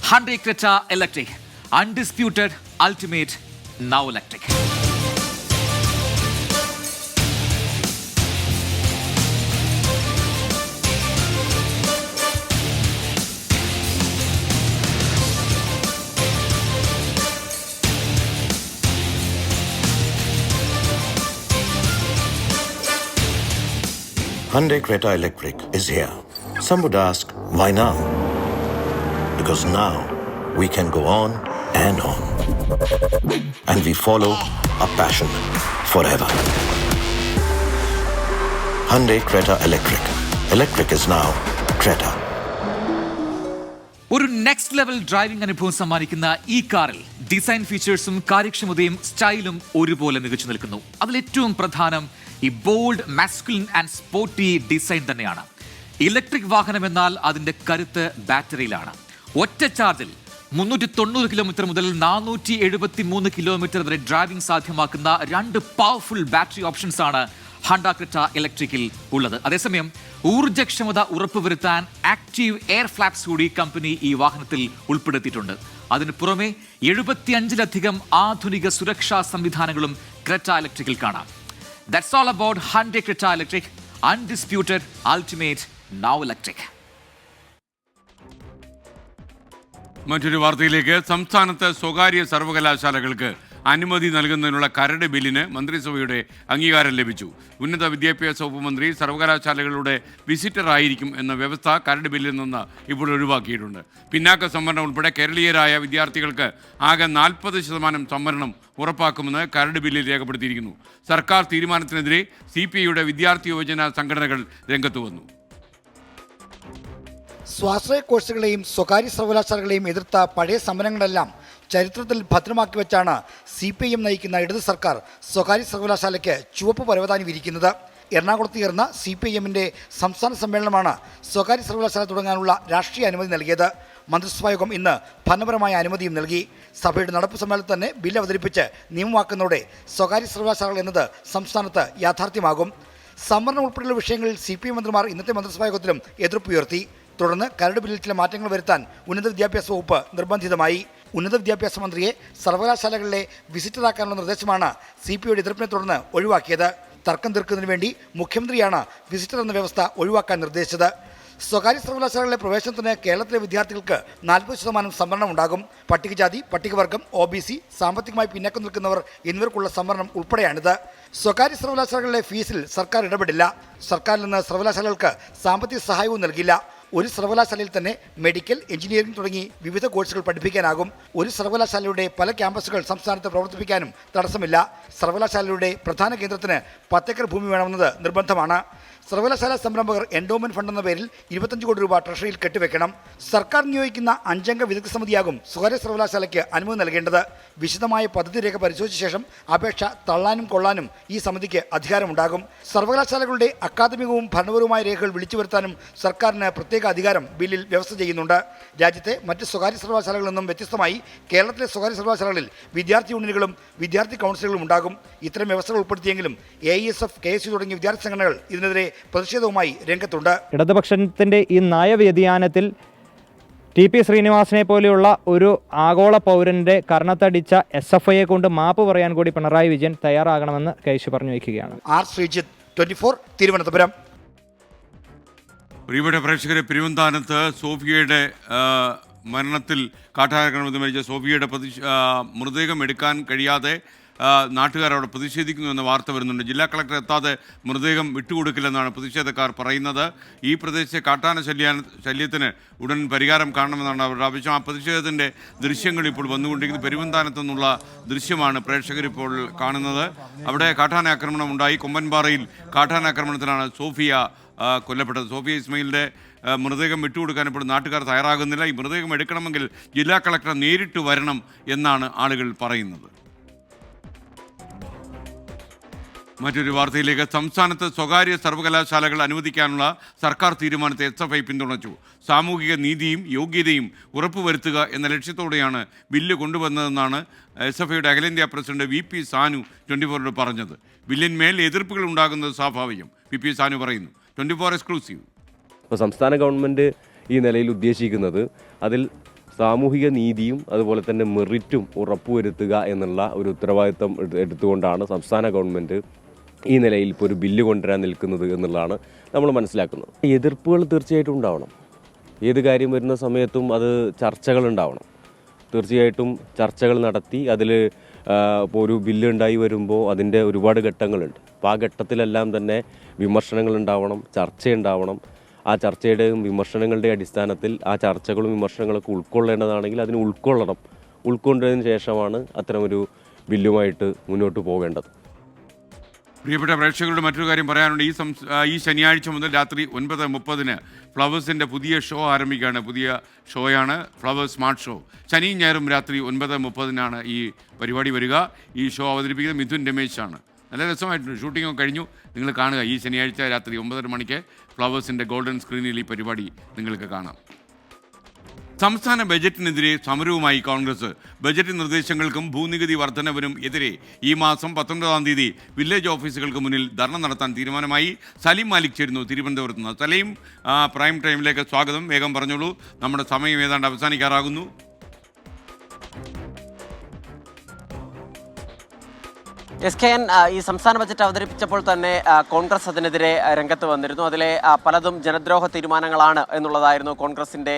Hyundai Creta Electric, undisputed, ultimate, now electric. Hyundai Creta Electric is here. Some would ask, why now? Because now we can go on and on. And we follow our passion forever. Hyundai Creta Electric. Electric is now Creta. ഒരു next level driving അനുഭവം സമ്മാനിക്കുന്ന ഈ കാറിൽ design ഫീച്ചേഴ്സും കാര്യക്ഷമതയും സ്റ്റൈലും ഒരുപോലെ മികച്ചു നിൽക്കുന്നു. അതിലേറ്റവും പ്രധാനം ഈ bold, masculine and sporty design തന്നെയാണ്. ഇലക്ട്രിക് വാഹനം എന്നാൽ അതിൻ്റെ കരുത്ത് ബാറ്ററിയിലാണ്. ഒറ്റ ചാർജിൽ 390 കിലോമീറ്റർ മുതൽ 473 കിലോമീറ്റർ വരെ ഡ്രൈവിംഗ് സാധ്യമാക്കുന്ന 2 പവർഫുൾ ബാറ്ററി ഓപ്ഷൻസ് ആണ് ഹണ്ട ക്രെറ്റ ഇലക്ട്രിക്കിൽ ഉള്ളത്. അതേസമയം ഊർജ്ജക്ഷമത ഉറപ്പുവരുത്താൻ ആക്റ്റീവ് എയർ ഫ്ലാപ്സ് കൂടി കമ്പനി ഈ വാഹനത്തിൽ ഉൾപ്പെടുത്തിയിട്ടുണ്ട്. അതിന് പുറമെ 75-ലധികം ആധുനിക സുരക്ഷാ സംവിധാനങ്ങളും ക്രെറ്റ ഇലക്ട്രിക്കിൽ കാണാം. That's all about Hyundai Creta electric, undisputed, ultimate, now electric. മറ്റൊരു വാർത്തയിലേക്ക്. സംസ്ഥാനത്ത് സ്വകാര്യ സർവകലാശാലകൾക്ക് അനുമതി നൽകുന്നതിനുള്ള കരട് ബില്ലിന് മന്ത്രിസഭയുടെ അംഗീകാരം ലഭിച്ചു. ഉന്നത വിദ്യാഭ്യാസ വകുപ്പ് മന്ത്രി സർവകലാശാലകളുടെ വിസിറ്റർ ആയിരിക്കും എന്ന വ്യവസ്ഥ കരട് ബില്ലിൽ നിന്ന് ഇപ്പോൾ ഒഴിവാക്കിയിട്ടുണ്ട്. പിന്നാക്ക സംവരണം ഉൾപ്പെടെ കേരളീയരായ വിദ്യാർത്ഥികൾക്ക് ആകെ 40% സംവരണം ഉറപ്പാക്കുമെന്ന് കരട് ബില്ലിൽ രേഖപ്പെടുത്തിയിരിക്കുന്നു. സർക്കാർ തീരുമാനത്തിനെതിരെ CPIയുടെ വിദ്യാർത്ഥി യുവജന സംഘടനകൾ രംഗത്ത് വന്നു. സ്വാശ്രയ കോഴ്സുകളെയും സ്വകാര്യ സർവകലാശാലകളെയും എതിർത്ത പഴയ സമരങ്ങളെല്ലാം ചരിത്രത്തിൽ ഭദ്രമാക്കി വെച്ചാണ് CPIM നയിക്കുന്ന ഇടത് സർക്കാർ സ്വകാര്യ സർവകലാശാലയ്ക്ക് ചുവപ്പ് പരവതാനി വിരിക്കുന്നത്. എറണാകുളത്ത് ചേർന്ന CPIMന്റെ സംസ്ഥാന സമ്മേളനമാണ് സ്വകാര്യ സർവകലാശാല തുടങ്ങാനുള്ള രാഷ്ട്രീയ അനുമതി നൽകിയത്. മന്ത്രിസഭായോഗം ഇന്ന് ഭരണപരമായ അനുമതിയും നൽകി. സഭയുടെ നടപ്പ് സമ്മേളനത്തിൽ തന്നെ ബില്ല് അവതരിപ്പിച്ച് നിയമമാക്കുന്നതോടെ സ്വകാര്യ സർവകലാശാലകൾ എന്നത് സംസ്ഥാനത്ത് യാഥാർത്ഥ്യമാകും. സംവരണം ഉൾപ്പെടെയുള്ള വിഷയങ്ങളിൽ CPIM മന്ത്രിമാർ ഇന്നത്തെ മന്ത്രിസഭായോഗത്തിലും എതിർപ്പുയർത്തി. തുടർന്ന് കരട് ബില്ലിൽ ചില മാറ്റങ്ങൾ വരുത്താൻ ഉന്നത വിദ്യാഭ്യാസ വകുപ്പ് നിർബന്ധിതമായി. ഉന്നത വിദ്യാഭ്യാസ മന്ത്രിയെ സർവകലാശാലകളിലെ വിസിറ്ററാക്കാനുള്ള നിർദ്ദേശമാണ് CPIയുടെ എതിർപ്പിനെ തുടർന്ന് ഒഴിവാക്കിയത്. തർക്കം തീർക്കുന്നതിന് വേണ്ടി മുഖ്യമന്ത്രിയാണ് വിസിറ്റർ എന്ന വ്യവസ്ഥ ഒഴിവാക്കാൻ നിർദ്ദേശിച്ചത്. സ്വകാര്യ സർവകലാശാലകളിലെ പ്രവേശനത്തിന് കേരളത്തിലെ വിദ്യാർത്ഥികൾക്ക് 40% സംവരണം ഉണ്ടാകും. പട്ടികജാതി, പട്ടികവർഗം, OBC, സാമ്പത്തികമായി പിന്നോക്കം നിൽക്കുന്നവർ എന്നിവർക്കുള്ള സംവരണം ഉൾപ്പെടെയാണിത്. സ്വകാര്യ സർവകലാശാലകളിലെ ഫീസിൽ സർക്കാർ ഇടപെടില്ല. സർക്കാരിൽ നിന്ന് സർവകലാശാലകൾക്ക് സാമ്പത്തിക സഹായവും നൽകില്ല. ഒരു സർവകലാശാലയിൽ തന്നെ മെഡിക്കൽ, എഞ്ചിനീയറിംഗ് തുടങ്ങി വിവിധ കോഴ്സുകൾ പഠിപ്പിക്കാനാകും. ഒരു സർവകലാശാലയുടെ പല ക്യാമ്പസുകൾ സംസ്ഥാനത്ത് പ്രവർത്തിപ്പിക്കാനും തടസ്സമില്ല. സർവകലാശാലയുടെ പ്രധാന കേന്ദ്രത്തിന് 10 ഏക്കർ ഭൂമി വേണമെന്നത് നിർബന്ധമാണ്. സർവകലാശാല സംരംഭകർ എൻഡോമെന്റ് ഫണ്ട് എന്ന പേരിൽ 25 കോടി രൂപ ട്രഷറിയിൽ കെട്ടിവെക്കണം. സർക്കാർ നിയോഗിക്കുന്ന 5 അംഗ വിദഗ്ധ സമിതിയാകും സ്വകാര്യ സർവകലാശാലയ്ക്ക് അനുമതി നൽകേണ്ടത്. വിശദമായ പദ്ധതി രേഖ പരിശോധിച്ച ശേഷം അപേക്ഷ തള്ളാനും കൊള്ളാനും ഈ സമിതിക്ക് അധികാരമുണ്ടാകും. സർവകലാശാലകളുടെ അക്കാദമികവും ഭരണപരവുമായ രേഖകൾ വിളിച്ചു വരുത്താനും സർക്കാരിന് പ്രത്യേക അധികാരം ബില്ലിൽ വ്യവസ്ഥ ചെയ്യുന്നുണ്ട്. രാജ്യത്തെ മറ്റ് സ്വകാര്യ സർവകലാശാലകളിൽ നിന്നും വ്യത്യസ്തമായി കേരളത്തിലെ സ്വകാര്യ സർവകലാശാലകളിൽ വിദ്യാർത്ഥി യൂണിയനുകളും വിദ്യാർത്ഥി കൗൺസിലുകളും ഉണ്ടാകും. ഇത്തരം വ്യവസ്ഥകൾ ഉൾപ്പെടുത്തിയെങ്കിലും AISF, KSU തുടങ്ങിയ വിദ്യാർത്ഥി സംഘടനകൾ ഇതിനെതിരെ പ്രതിഷേധവുമായി രംഗത്തുണ്ട്. ഇടതുപക്ഷത്തിന്റെ ഈ നയവ്യതിയാനത്തിൽ TP ശ്രീനിവാസനെ പോലെയുള്ള ഒരു ആഗോള പൗരന്റെ കർണത്തടിച്ച SFIയെ കൊണ്ട് മാപ്പ് പറയാൻ കൂടി പിണറായി വിജയൻ തയ്യാറാകണമെന്ന് കേശു പറഞ്ഞു വയ്ക്കുകയാണ്. R. ശ്രീജിത്ത്, 24, തിരുവനന്തപുരം. പ്രിയപ്പെട്ട പ്രേക്ഷകരെ, പെരുവന്താനത്ത് സോഫിയയുടെ മരണത്തിൽ കാട്ടാനാക്രമണത്തിൽ മരിച്ച സോഫിയയുടെ മൃതദേഹം എടുക്കാൻ കഴിയാതെ നാട്ടുകാർ അവിടെ പ്രതിഷേധിക്കുന്നു എന്ന വാർത്ത വരുന്നുണ്ട്. ജില്ലാ കളക്ടർ എത്താതെ മൃതദേഹം വിട്ടുകൊടുക്കില്ലെന്നാണ് പ്രതിഷേധക്കാർ പറയുന്നത്. ഈ പ്രദേശത്തെ കാട്ടാന ശല്യത്തിന് ഉടൻ പരിഹാരം കാണണമെന്നാണ് അവരുടെ ആവശ്യം. ആ പ്രതിഷേധത്തിൻ്റെ ദൃശ്യങ്ങൾ ഇപ്പോൾ വന്നുകൊണ്ടിരിക്കുന്നത് പെരുവന്താനത്തു നിന്നുള്ള ദൃശ്യമാണ് പ്രേക്ഷകരിപ്പോൾ കാണുന്നത്. അവിടെ കാട്ടാനാക്രമണം ഉണ്ടായി. കൊമ്പൻപാറയിൽ കാട്ടാനാക്രമണത്തിലാണ് സോഫിയ കൊല്ലപ്പെട്ടത്. സോഫിയ ഇസ്മയിലിൻ്റെ മൃതദേഹം വിട്ടുകൊടുക്കാൻ ഇപ്പോൾ നാട്ടുകാർ തയ്യാറാകുന്നില്ല. ഈ മൃതദേഹം എടുക്കണമെങ്കിൽ ജില്ലാ കളക്ടർ നേരിട്ട് വരണം എന്നാണ് ആളുകൾ പറയുന്നത്. മറ്റൊരു വാർത്തയിലേക്ക്. സംസ്ഥാനത്ത് സ്വകാര്യ സർവകലാശാലകൾ അനുവദിക്കാനുള്ള സർക്കാർ തീരുമാനത്തെ SFI പിന്തുണച്ചു. സാമൂഹിക നീതിയും യോഗ്യതയും ഉറപ്പുവരുത്തുക എന്ന ലക്ഷ്യത്തോടെയാണ് ബില്ല് കൊണ്ടുവന്നതെന്നാണ് SFIയുടെ അഖിലേന്ത്യാ പ്രസിഡന്റ് VP സാനു 24 പറഞ്ഞത്. ബില്ലിന്മേൽ എതിർപ്പുകൾ ഉണ്ടാകുന്നത് സ്വാഭാവികം, VP സാനു പറയുന്നു. 24 എക്സ്ക്ലൂസീവ്. ഇപ്പോൾ സംസ്ഥാന ഗവൺമെൻറ് ഈ നിലയിൽ ഉദ്ദേശിക്കുന്നത് അതിൽ സാമൂഹിക നീതിയും അതുപോലെ തന്നെ മെറിറ്റും ഉറപ്പുവരുത്തുക എന്നുള്ള ഒരു ഉത്തരവാദിത്തം എടുത്തുകൊണ്ടാണ് സംസ്ഥാന ഗവൺമെൻറ് ഈ നിലയിൽ ഇപ്പോൾ ഒരു ബില്ല് കൊണ്ടുവരാൻ നിൽക്കുന്നത് എന്നുള്ളതാണ് നമ്മൾ മനസ്സിലാക്കുന്നത്. എതിർപ്പുകൾ തീർച്ചയായിട്ടും ഉണ്ടാവണം. ഏത് കാര്യം വരുന്ന സമയത്തും അത് ചർച്ചകൾ ഉണ്ടാവണം. തീർച്ചയായിട്ടും ചർച്ചകൾ നടത്തി അതിൽ ഇപ്പോൾ ഒരു ബില്ല് ഉണ്ടായി വരുമ്പോൾ അതിൻ്റെ ഒരുപാട് ഘട്ടങ്ങളുണ്ട്. അപ്പോൾ ആ ഘട്ടത്തിലെല്ലാം തന്നെ വിമർശനങ്ങൾ ഉണ്ടാവണം, ചർച്ചയുണ്ടാവണം. ആ ചർച്ചയുടെയും വിമർശനങ്ങളുടെയും അടിസ്ഥാനത്തിൽ ആ ചർച്ചകളും വിമർശനങ്ങളൊക്കെ ഉൾക്കൊള്ളേണ്ടതാണെങ്കിൽ അതിന് ഉൾക്കൊള്ളണം. ഉൾക്കൊണ്ടതിന് ശേഷമാണ് അത്തരമൊരു ബില്ലുമായിട്ട് മുന്നോട്ട് പോകേണ്ടത്. പ്രിയപ്പെട്ട പ്രേക്ഷകരുടെ മറ്റൊരു കാര്യം പറയാനുണ്ട്. ഈ ശനിയാഴ്ച മുതൽ രാത്രി 9:30 ഫ്ലവേഴ്സിൻ്റെ പുതിയ ഷോ ആരംഭിക്കുകയാണ്. പുതിയ ഷോയാണ് ഫ്ലവേഴ്സ് സ്മാർട്ട് ഷോ. ശനിയും ഞായറും രാത്രി 9:30 ഈ പരിപാടി വരിക. ഈ ഷോ അവതരിപ്പിക്കുന്നത് മിഥുൻ രമേശാണ്. നല്ല രസമായിട്ടുണ്ട്. ഷൂട്ടിങ്ങൊക്കെ കഴിഞ്ഞു. നിങ്ങൾ കാണുക. ഈ ശനിയാഴ്ച രാത്രി 9:30 ഫ്ലവേഴ്സിൻ്റെ ഗോൾഡൻ സ്ക്രീനിൽ ഈ പരിപാടി നിങ്ങൾക്ക് കാണാം. സംസ്ഥാന ബജറ്റിനെതിരെ സമരവുമായി കോൺഗ്രസ്. ബജറ്റ് നിർദ്ദേശങ്ങൾക്കും ഭൂനികുതി വർധനവിനും എതിരെ ഈ മാസം 19-ാം തീയതി വില്ലേജ് ഓഫീസുകൾക്ക് മുന്നിൽ ധർണ നടത്താൻ തീരുമാനമായി. സലീം മാലിക് ചേരുന്നു തിരുവനന്തപുരത്ത് നിന്ന്. സലീം, പ്രൈം ടൈമിലേക്ക് സ്വാഗതം. വേഗം പറഞ്ഞോളൂ, നമ്മുടെ സമയം ഏതാണ്ട് അവസാനിക്കാറാകുന്നു. SKN ഈ സംസ്ഥാന ബജറ്റ് അവതരിപ്പിച്ചപ്പോൾ തന്നെ കോൺഗ്രസ് അതിനെതിരെ രംഗത്ത് വന്നിരുന്നു. അതിലെ പലതും ജനദ്രോഹ തീരുമാനങ്ങളാണ് എന്നുള്ളതായിരുന്നു കോൺഗ്രസിൻ്റെ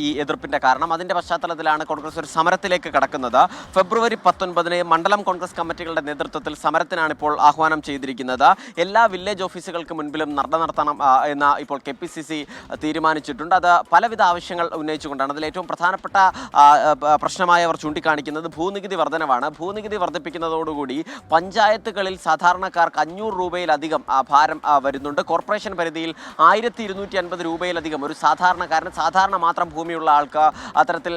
ഈ എതിർപ്പിൻ്റെ കാരണം. അതിൻ്റെ പശ്ചാത്തലത്തിലാണ് കോൺഗ്രസ് ഒരു സമരത്തിലേക്ക് കടക്കുന്നത്. ഫെബ്രുവരി 19 മണ്ഡലം കോൺഗ്രസ് കമ്മിറ്റികളുടെ നേതൃത്വത്തിൽ സമരത്തിനാണ് ഇപ്പോൾ ആഹ്വാനം ചെയ്തിരിക്കുന്നത്. എല്ലാ വില്ലേജ് ഓഫീസുകൾക്ക് മുൻപിലും ധർണ നടത്തണം എന്ന് ഇപ്പോൾ KPCC തീരുമാനിച്ചിട്ടുണ്ട്. അത് പലവിധ ആവശ്യങ്ങൾ ഉന്നയിച്ചുകൊണ്ടാണ്. അതിൽ ഏറ്റവും പ്രധാനപ്പെട്ട പ്രശ്നമായി അവർ ചൂണ്ടിക്കാണിക്കുന്നത് ഭൂനികുതി വർധനവാണ്. ഭൂനികുതി വർദ്ധിപ്പിക്കുന്നതോടുകൂടി പഞ്ചായത്തുകളിൽ സാധാരണക്കാർക്ക് 500 രൂപയിലധികം ഭാരം വരുന്നുണ്ട്. കോർപ്പറേഷൻ പരിധിയിൽ 1250 രൂപയിലധികം ഒരു സാധാരണക്കാരന്, സാധാരണ മാത്രം ഭൂമിയുള്ള ആൾക്ക് അത്തരത്തിൽ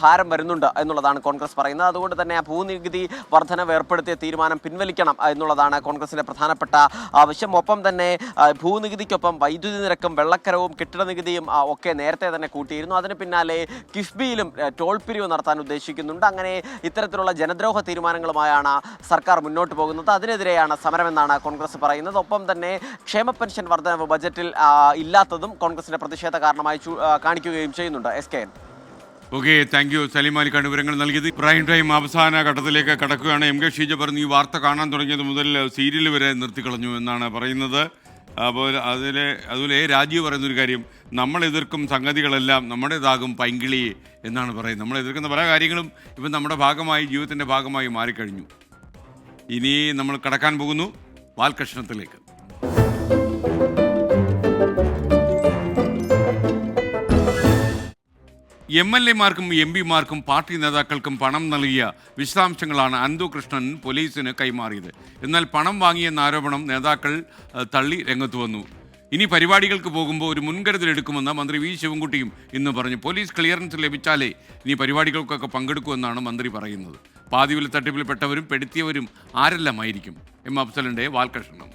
ഭാരം വരുന്നുണ്ട് എന്നുള്ളതാണ് കോൺഗ്രസ് പറയുന്നത്. അതുകൊണ്ട് തന്നെ ആ ഭൂനികുതി വർധനവ് ഏർപ്പെടുത്തിയ തീരുമാനം പിൻവലിക്കണം എന്നുള്ളതാണ് കോൺഗ്രസിൻ്റെ പ്രധാനപ്പെട്ട ആവശ്യം. ഒപ്പം തന്നെ ഭൂനികുതിക്കൊപ്പം വൈദ്യുതി നിരക്കും വെള്ളക്കരവും കെട്ടിട നികുതിയും ഒക്കെ നേരത്തെ തന്നെ കൂട്ടിയിരുന്നു. അതിന് പിന്നാലെ കിഫ്ബിയിലും ടോൾ പിരിവ് നടത്താൻ ഉദ്ദേശിക്കുന്നുണ്ട്. അങ്ങനെ ഇത്തരത്തിലുള്ള ജനദ്രോഹ തീരുമാനങ്ങളുമായാണ് സർക്കാർ മുന്നോട്ട് പോകുന്നത്. അതിനെതിരെയാണ് സമരമെന്നാണ് കോൺഗ്രസ് പറയുന്നത്. ഒപ്പം തന്നെ ക്ഷേമ പെൻഷൻ വർധനവ് ബജറ്റിൽ ഇല്ലാത്തതും കോൺഗ്രസിന്റെ പ്രതിഷേധ കാരണമായി കാണിക്കുകയും ചെയ്യുന്നുണ്ട്. SKN. Okay, thank you Saleem മാലിക്കാണ് വിവരങ്ങൾ നൽകിയത്. പ്രൈം ടൈം അവസാന ഘട്ടത്തിലേക്ക് കടക്കുകയാണ്. MK ഷീജ പറഞ്ഞു ഈ വാർത്ത കാണാൻ തുടങ്ങിയത് മുതൽ സീരിയൽ വരെ നിർത്തിക്കളഞ്ഞു എന്നാണ് പറയുന്നത്. അപ്പോൾ അതിലെ രാജീവ് പറയുന്നൊരു കാര്യം, നമ്മൾ എതിർക്കും സംഗതികളെല്ലാം നമ്മുടേതാകും പൈങ്കിളി എന്നാണ് പറയുന്നത്. നമ്മൾ എതിർക്കുന്ന പല കാര്യങ്ങളും ഇപ്പം നമ്മുടെ ഭാഗമായി, ജീവിതത്തിൻ്റെ ഭാഗമായി മാറിക്കഴിഞ്ഞു. ഇനി നമ്മൾ കടക്കാൻ പോകുന്നു വാൽകഷ്ണത്തിലേക്ക്. MLA-മാർക്കും MP-മാർക്കും പാർട്ടി നേതാക്കൾക്കും പണം നൽകിയ വിശദാംശങ്ങളാണ് അനന്തകൃഷ്ണൻ പോലീസിന് കൈമാറിയത്. എന്നാൽ പണം വാങ്ങിയെന്ന ആരോപണം നേതാക്കൾ തള്ളി രംഗത്ത് വന്നു. ഇനി പരിപാടികൾക്ക് പോകുമ്പോൾ ഒരു മുൻകരുതലെടുക്കുമെന്ന് മന്ത്രി V. ശിവൻകുട്ടിയും ഇന്ന് പറഞ്ഞു. പോലീസ് ക്ലിയറൻസ് ലഭിച്ചാലേ ഇനി പരിപാടികൾക്കൊക്കെ പങ്കെടുക്കുമെന്നാണ് മന്ത്രി പറയുന്നത്. പാതിവില തട്ടിപ്പിൽപ്പെട്ടവരും പെടുത്തിയവരും ആരെല്ലാമായിരിക്കും? അഫ്സലിൻ്റെ വാൽകഷ്ണം.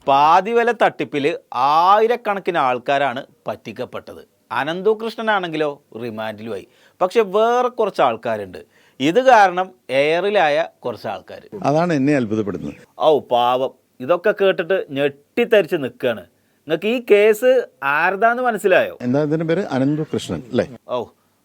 പാതിവില തട്ടിപ്പിൽ ആയിരക്കണക്കിന് ആൾക്കാരാണ് പറ്റിക്കപ്പെട്ടത്. അനന്തകൃഷ്ണനാണെങ്കിലോ റിമാൻഡിലുമായി. പക്ഷെ വേറെ കുറച്ച് ആൾക്കാരുണ്ട്. ഇത് കാരണം എയറിലായ കുറച്ച് ആൾക്കാർ. അതാണ് എന്നെ അത്ഭുതപ്പെടുന്നത്. പാവം, ഇതൊക്കെ കേട്ടിട്ട് ഞെട്ടിത്തരിച്ച് നിൽക്കുകയാണ്. നിങ്ങൾക്ക് ഈ കേസ് ആരതാന്ന് മനസ്സിലായോ? എന്താ ഇതിന്റെ പേര്? അനന്തകൃഷ്ണൻ അല്ലേ?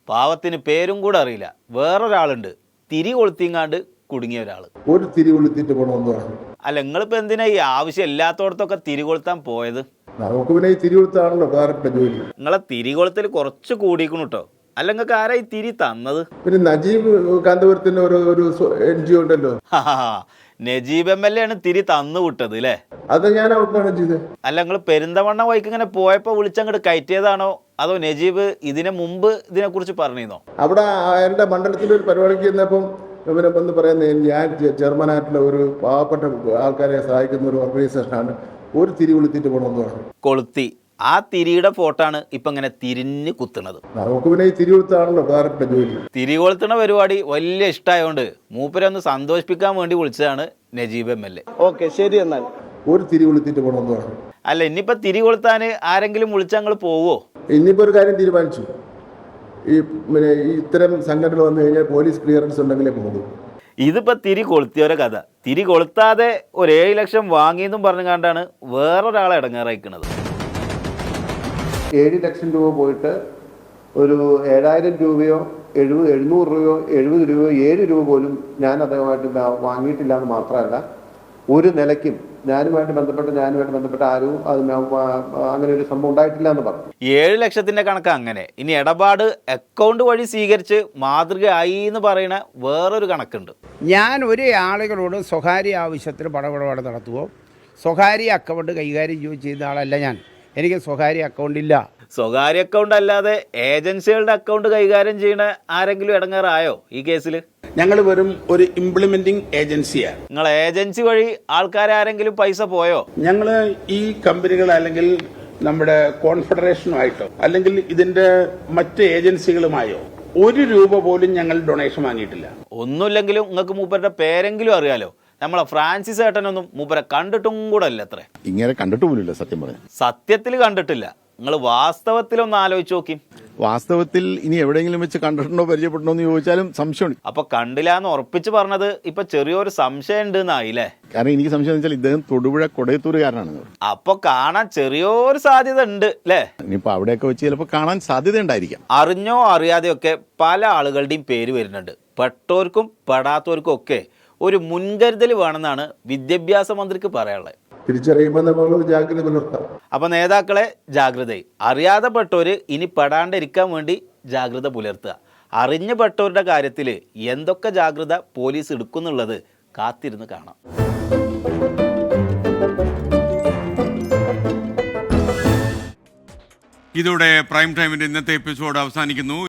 പാവത്തിന് പേരും കൂടെ അറിയില്ല. വേറൊരാളുണ്ട്, തിരി കൊളുത്തിങ്ങാണ്ട് കുടുങ്ങിയ ഒരാൾ. ഒരു തിരി കൊളുത്തിട്ട് പോകണമെന്ന് പറഞ്ഞു. അല്ല, നിങ്ങളിപ്പോൾ എന്തിനാ ഈ ആവശ്യം ഇല്ലാത്തടത്തൊക്കെ തിരി കൊളുത്താൻ പോയത്? നമുക്ക് പിന്നെ ഈ തിരികൊളുത്താണല്ലോ പ്രധാനപ്പെട്ട ജോലി. നിങ്ങളെ തിരികൊളുത്തൽ കുറച്ച് കൂടിക്കണു കേട്ടോ. അല്ല നിങ്ങൾക്ക് ആരാ ഈ തിരി തന്നത്? പിന്നെ നജീബ് കാന്തപുരത്തിന്റെ ഒരു NGO ഉണ്ടല്ലോ, നജീബ് MLA ആണ് തിരി തന്നു വിട്ടത് അല്ലേ? അത് ഞാൻ അവിടുന്നാണ് ചെയ്തത്. അല്ല നിങ്ങൾ പെരിന്തമണ്ണ വഴിക്ക് ഇങ്ങനെ പോയപ്പോൾ വിളിച്ചങ്ങോട്ട് കയറ്റിയതാണോ അതോ നജീബ് ഇതിനെ മുമ്പ് ഇതിനെക്കുറിച്ച് പറഞ്ഞിരുന്നോ? അവിടെ എൻ്റെ മണ്ഡലത്തിൻ്റെ ഒരു പരിപാടിക്ക് ചെന്നപ്പം ഇവരെ വന്ന് പറയുന്നത് ഞാൻ ചെയർമാനായിട്ടുള്ള ഒരു പാവപ്പെട്ട ആൾക്കാരെ സഹായിക്കുന്ന ഒരു ഓർഗനൈസേഷനാണ്, ഒരു തിരി കൊളുത്തിട്ട് പോകണമെന്ന് പറഞ്ഞു. കൊളുത്തി. ആ തിരിയുടെ ഫോട്ടോ ആണ് ഇപ്പൊ ഇങ്ങനെ തിരിഞ്ഞ് കുത്തുന്നത്. നമുക്ക് പിന്നെ ഈ തിരി കൊളുത്താണല്ലോ പ്രധാനപ്പെട്ട ജോലി. തിരി കൊളുത്തുന്ന പരിപാടി വലിയ ഇഷ്ടമായോണ്ട് മൂപ്പരെ ഒന്ന് സന്തോഷിപ്പിക്കാൻ വേണ്ടി വിളിച്ചതാണ് നജീബ് MLA. ഓക്കെ ശരി, എന്നാൽ ഒരു തിരി കൊളുത്തിട്ട് പോകണമെന്ന് പറഞ്ഞു. അല്ല ഇനിയിപ്പോ തിരി കൊളുത്താൻ ആരെങ്കിലും വിളിച്ചാൽ ഞങ്ങൾ പോവോ? ഇനിയിപ്പോൾ ഒരു കാര്യം തീരുമാനിച്ചു, ഈ പിന്നെ ഇത്തരം സംഘടന വന്നു കഴിഞ്ഞാൽ പോലീസ് ക്ലിയറൻസ് ഉണ്ടെങ്കിലേ പോകും. ഇതിപ്പോ തിരി കൊളുത്തിയവരെ കഥ. തിരി കൊളുത്താതെ ഒരു 7 ലക്ഷം വാങ്ങിയെന്നും പറഞ്ഞു കണ്ടാണ് വേറൊരാളെ ഇടങ്ങേറായിക്കണത്. 7 ലക്ഷം രൂപ പോയിട്ട് ഒരു 7000 രൂപയോ 700 രൂപയോ 70 രൂപയോ 7 രൂപ പോലും ഞാൻ അദ്ദേഹമായിട്ട് വാങ്ങിയിട്ടില്ല എന്ന് മാത്രമല്ല, ഒരു നിലയ്ക്കും ഞാനുമായിട്ട് ബന്ധപ്പെട്ട ആരും അത് അങ്ങനെ ഒരു സംഭവം ഉണ്ടായിട്ടില്ല എന്ന് പറഞ്ഞു. 7 ലക്ഷത്തിന്റെ കണക്ക് അങ്ങനെ. ഇനി ഇടപാട് അക്കൗണ്ട് വഴി സ്വീകരിച്ച് മാതൃകയായി എന്ന് പറയുന്ന വേറൊരു കണക്കുണ്ട്. ഞാൻ ഒരു ആളുകളോട് സ്വകാര്യ ആവശ്യത്തിന് പണമിടപാട് നടത്തുമോ സ്വകാര്യ അക്കൗണ്ട് കൈകാര്യം ചെയ്യുന്ന ആളല്ല ഞാൻ. എനിക്ക് സ്വകാര്യ അക്കൗണ്ട് ഇല്ല. സ്വകാര്യ അക്കൗണ്ട് അല്ലാതെ ഏജൻസികളുടെ അക്കൗണ്ട് കൈകാര്യം ചെയ്യുന്ന ആരെങ്കിലും ഇടങ്ങേറായോ ഈ കേസിൽ? ഞങ്ങൾ വെറും ഒരു ഇംപ്ലിമെന്റിംഗ് ഏജൻസിയാണ്. നിങ്ങൾ ഏജൻസി വഴി ആൾക്കാരെ ആരെങ്കിലും പൈസ പോയോ? ഞങ്ങൾ ഈ കമ്പനികൾ അല്ലെങ്കിൽ നമ്മുടെ കോൺഫെഡറേഷനുമായിട്ടോ അല്ലെങ്കിൽ ഇതിന്റെ മറ്റ് ഏജൻസികളുമായോ 1 രൂപ പോലും ഞങ്ങൾ ഡൊണേഷൻ വാങ്ങിയിട്ടില്ല. ഒന്നുമില്ലെങ്കിലും നിങ്ങൾക്ക് മൂപ്പരുടെ പേരെങ്കിലും അറിയാലോ. നമ്മളെ ഫ്രാൻസിസ് ഏട്ടനൊന്നും മൂപ്പരെ കണ്ടിട്ടും കൂടെ അല്ല അത്രേ. ഇങ്ങനെ കണ്ടിട്ട് പോലില്ല സത്യം പറയാം. സത്യത്തിൽ കണ്ടിട്ടില്ല. നിങ്ങൾ വാസ്തവത്തിലൊന്ന് ആലോചിച്ച് നോക്കി. വാസ്തവത്തിൽ ഇനി എവിടെയെങ്കിലും വെച്ച് കണ്ടിട്ടുണ്ടോ പരിചയപ്പെട്ടോ എന്ന് ചോദിച്ചാലും സംശയമുണ്ട്. അപ്പൊ കണ്ടില്ല എന്ന് ഉറപ്പിച്ച് പറഞ്ഞത് ഇപ്പൊ ചെറിയൊരു സംശയം ഉണ്ട് എന്നായില്ലേ? കാരണം എനിക്ക് സംശയം വെച്ചാൽ ഇദ്ദേഹം തൊടുപുഴ കൊടയത്തൂരുകാരനാണ്. അപ്പൊ കാണാൻ ചെറിയൊരു സാധ്യത ഉണ്ട് അല്ലേ? ഇനിയിപ്പോ അവിടെയൊക്കെ വെച്ച് ചിലപ്പോൾ കാണാൻ സാധ്യത ഉണ്ടായിരിക്കാം. അറിഞ്ഞോ അറിയാതെയൊക്കെ പല ആളുകളുടെയും പേര് വരുന്നുണ്ട്. പെട്ടോർക്കും പെടാത്തവർക്കും ഒക്കെ ഒരു മുൻകരുതൽ വേണമെന്നാണ് വിദ്യാഭ്യാസ മന്ത്രിക്ക് പറയാനുള്ളത്. തിരിച്ചറിയുമ്പോൾ നമ്മൾ ജാഗ്രത പുലർത്താം. അപ്പൊ നേതാക്കളെ ജാഗ്രത. അറിയാതെ പെട്ടവര് ഇനി പെടാണ്ടിരിക്കാൻ വേണ്ടി ജാഗ്രത പുലർത്തുക. അറിഞ്ഞു പെട്ടവരുടെ കാര്യത്തിൽ എന്തൊക്കെ ജാഗ്രത പോലീസ് എടുക്കുന്നുള്ളത് കാത്തിരുന്ന് കാണാം. ഇതോടെ പ്രൈം ടൈമിന്റെ ഇന്നത്തെ എപ്പിസോഡ് അവസാനിക്കുന്നു.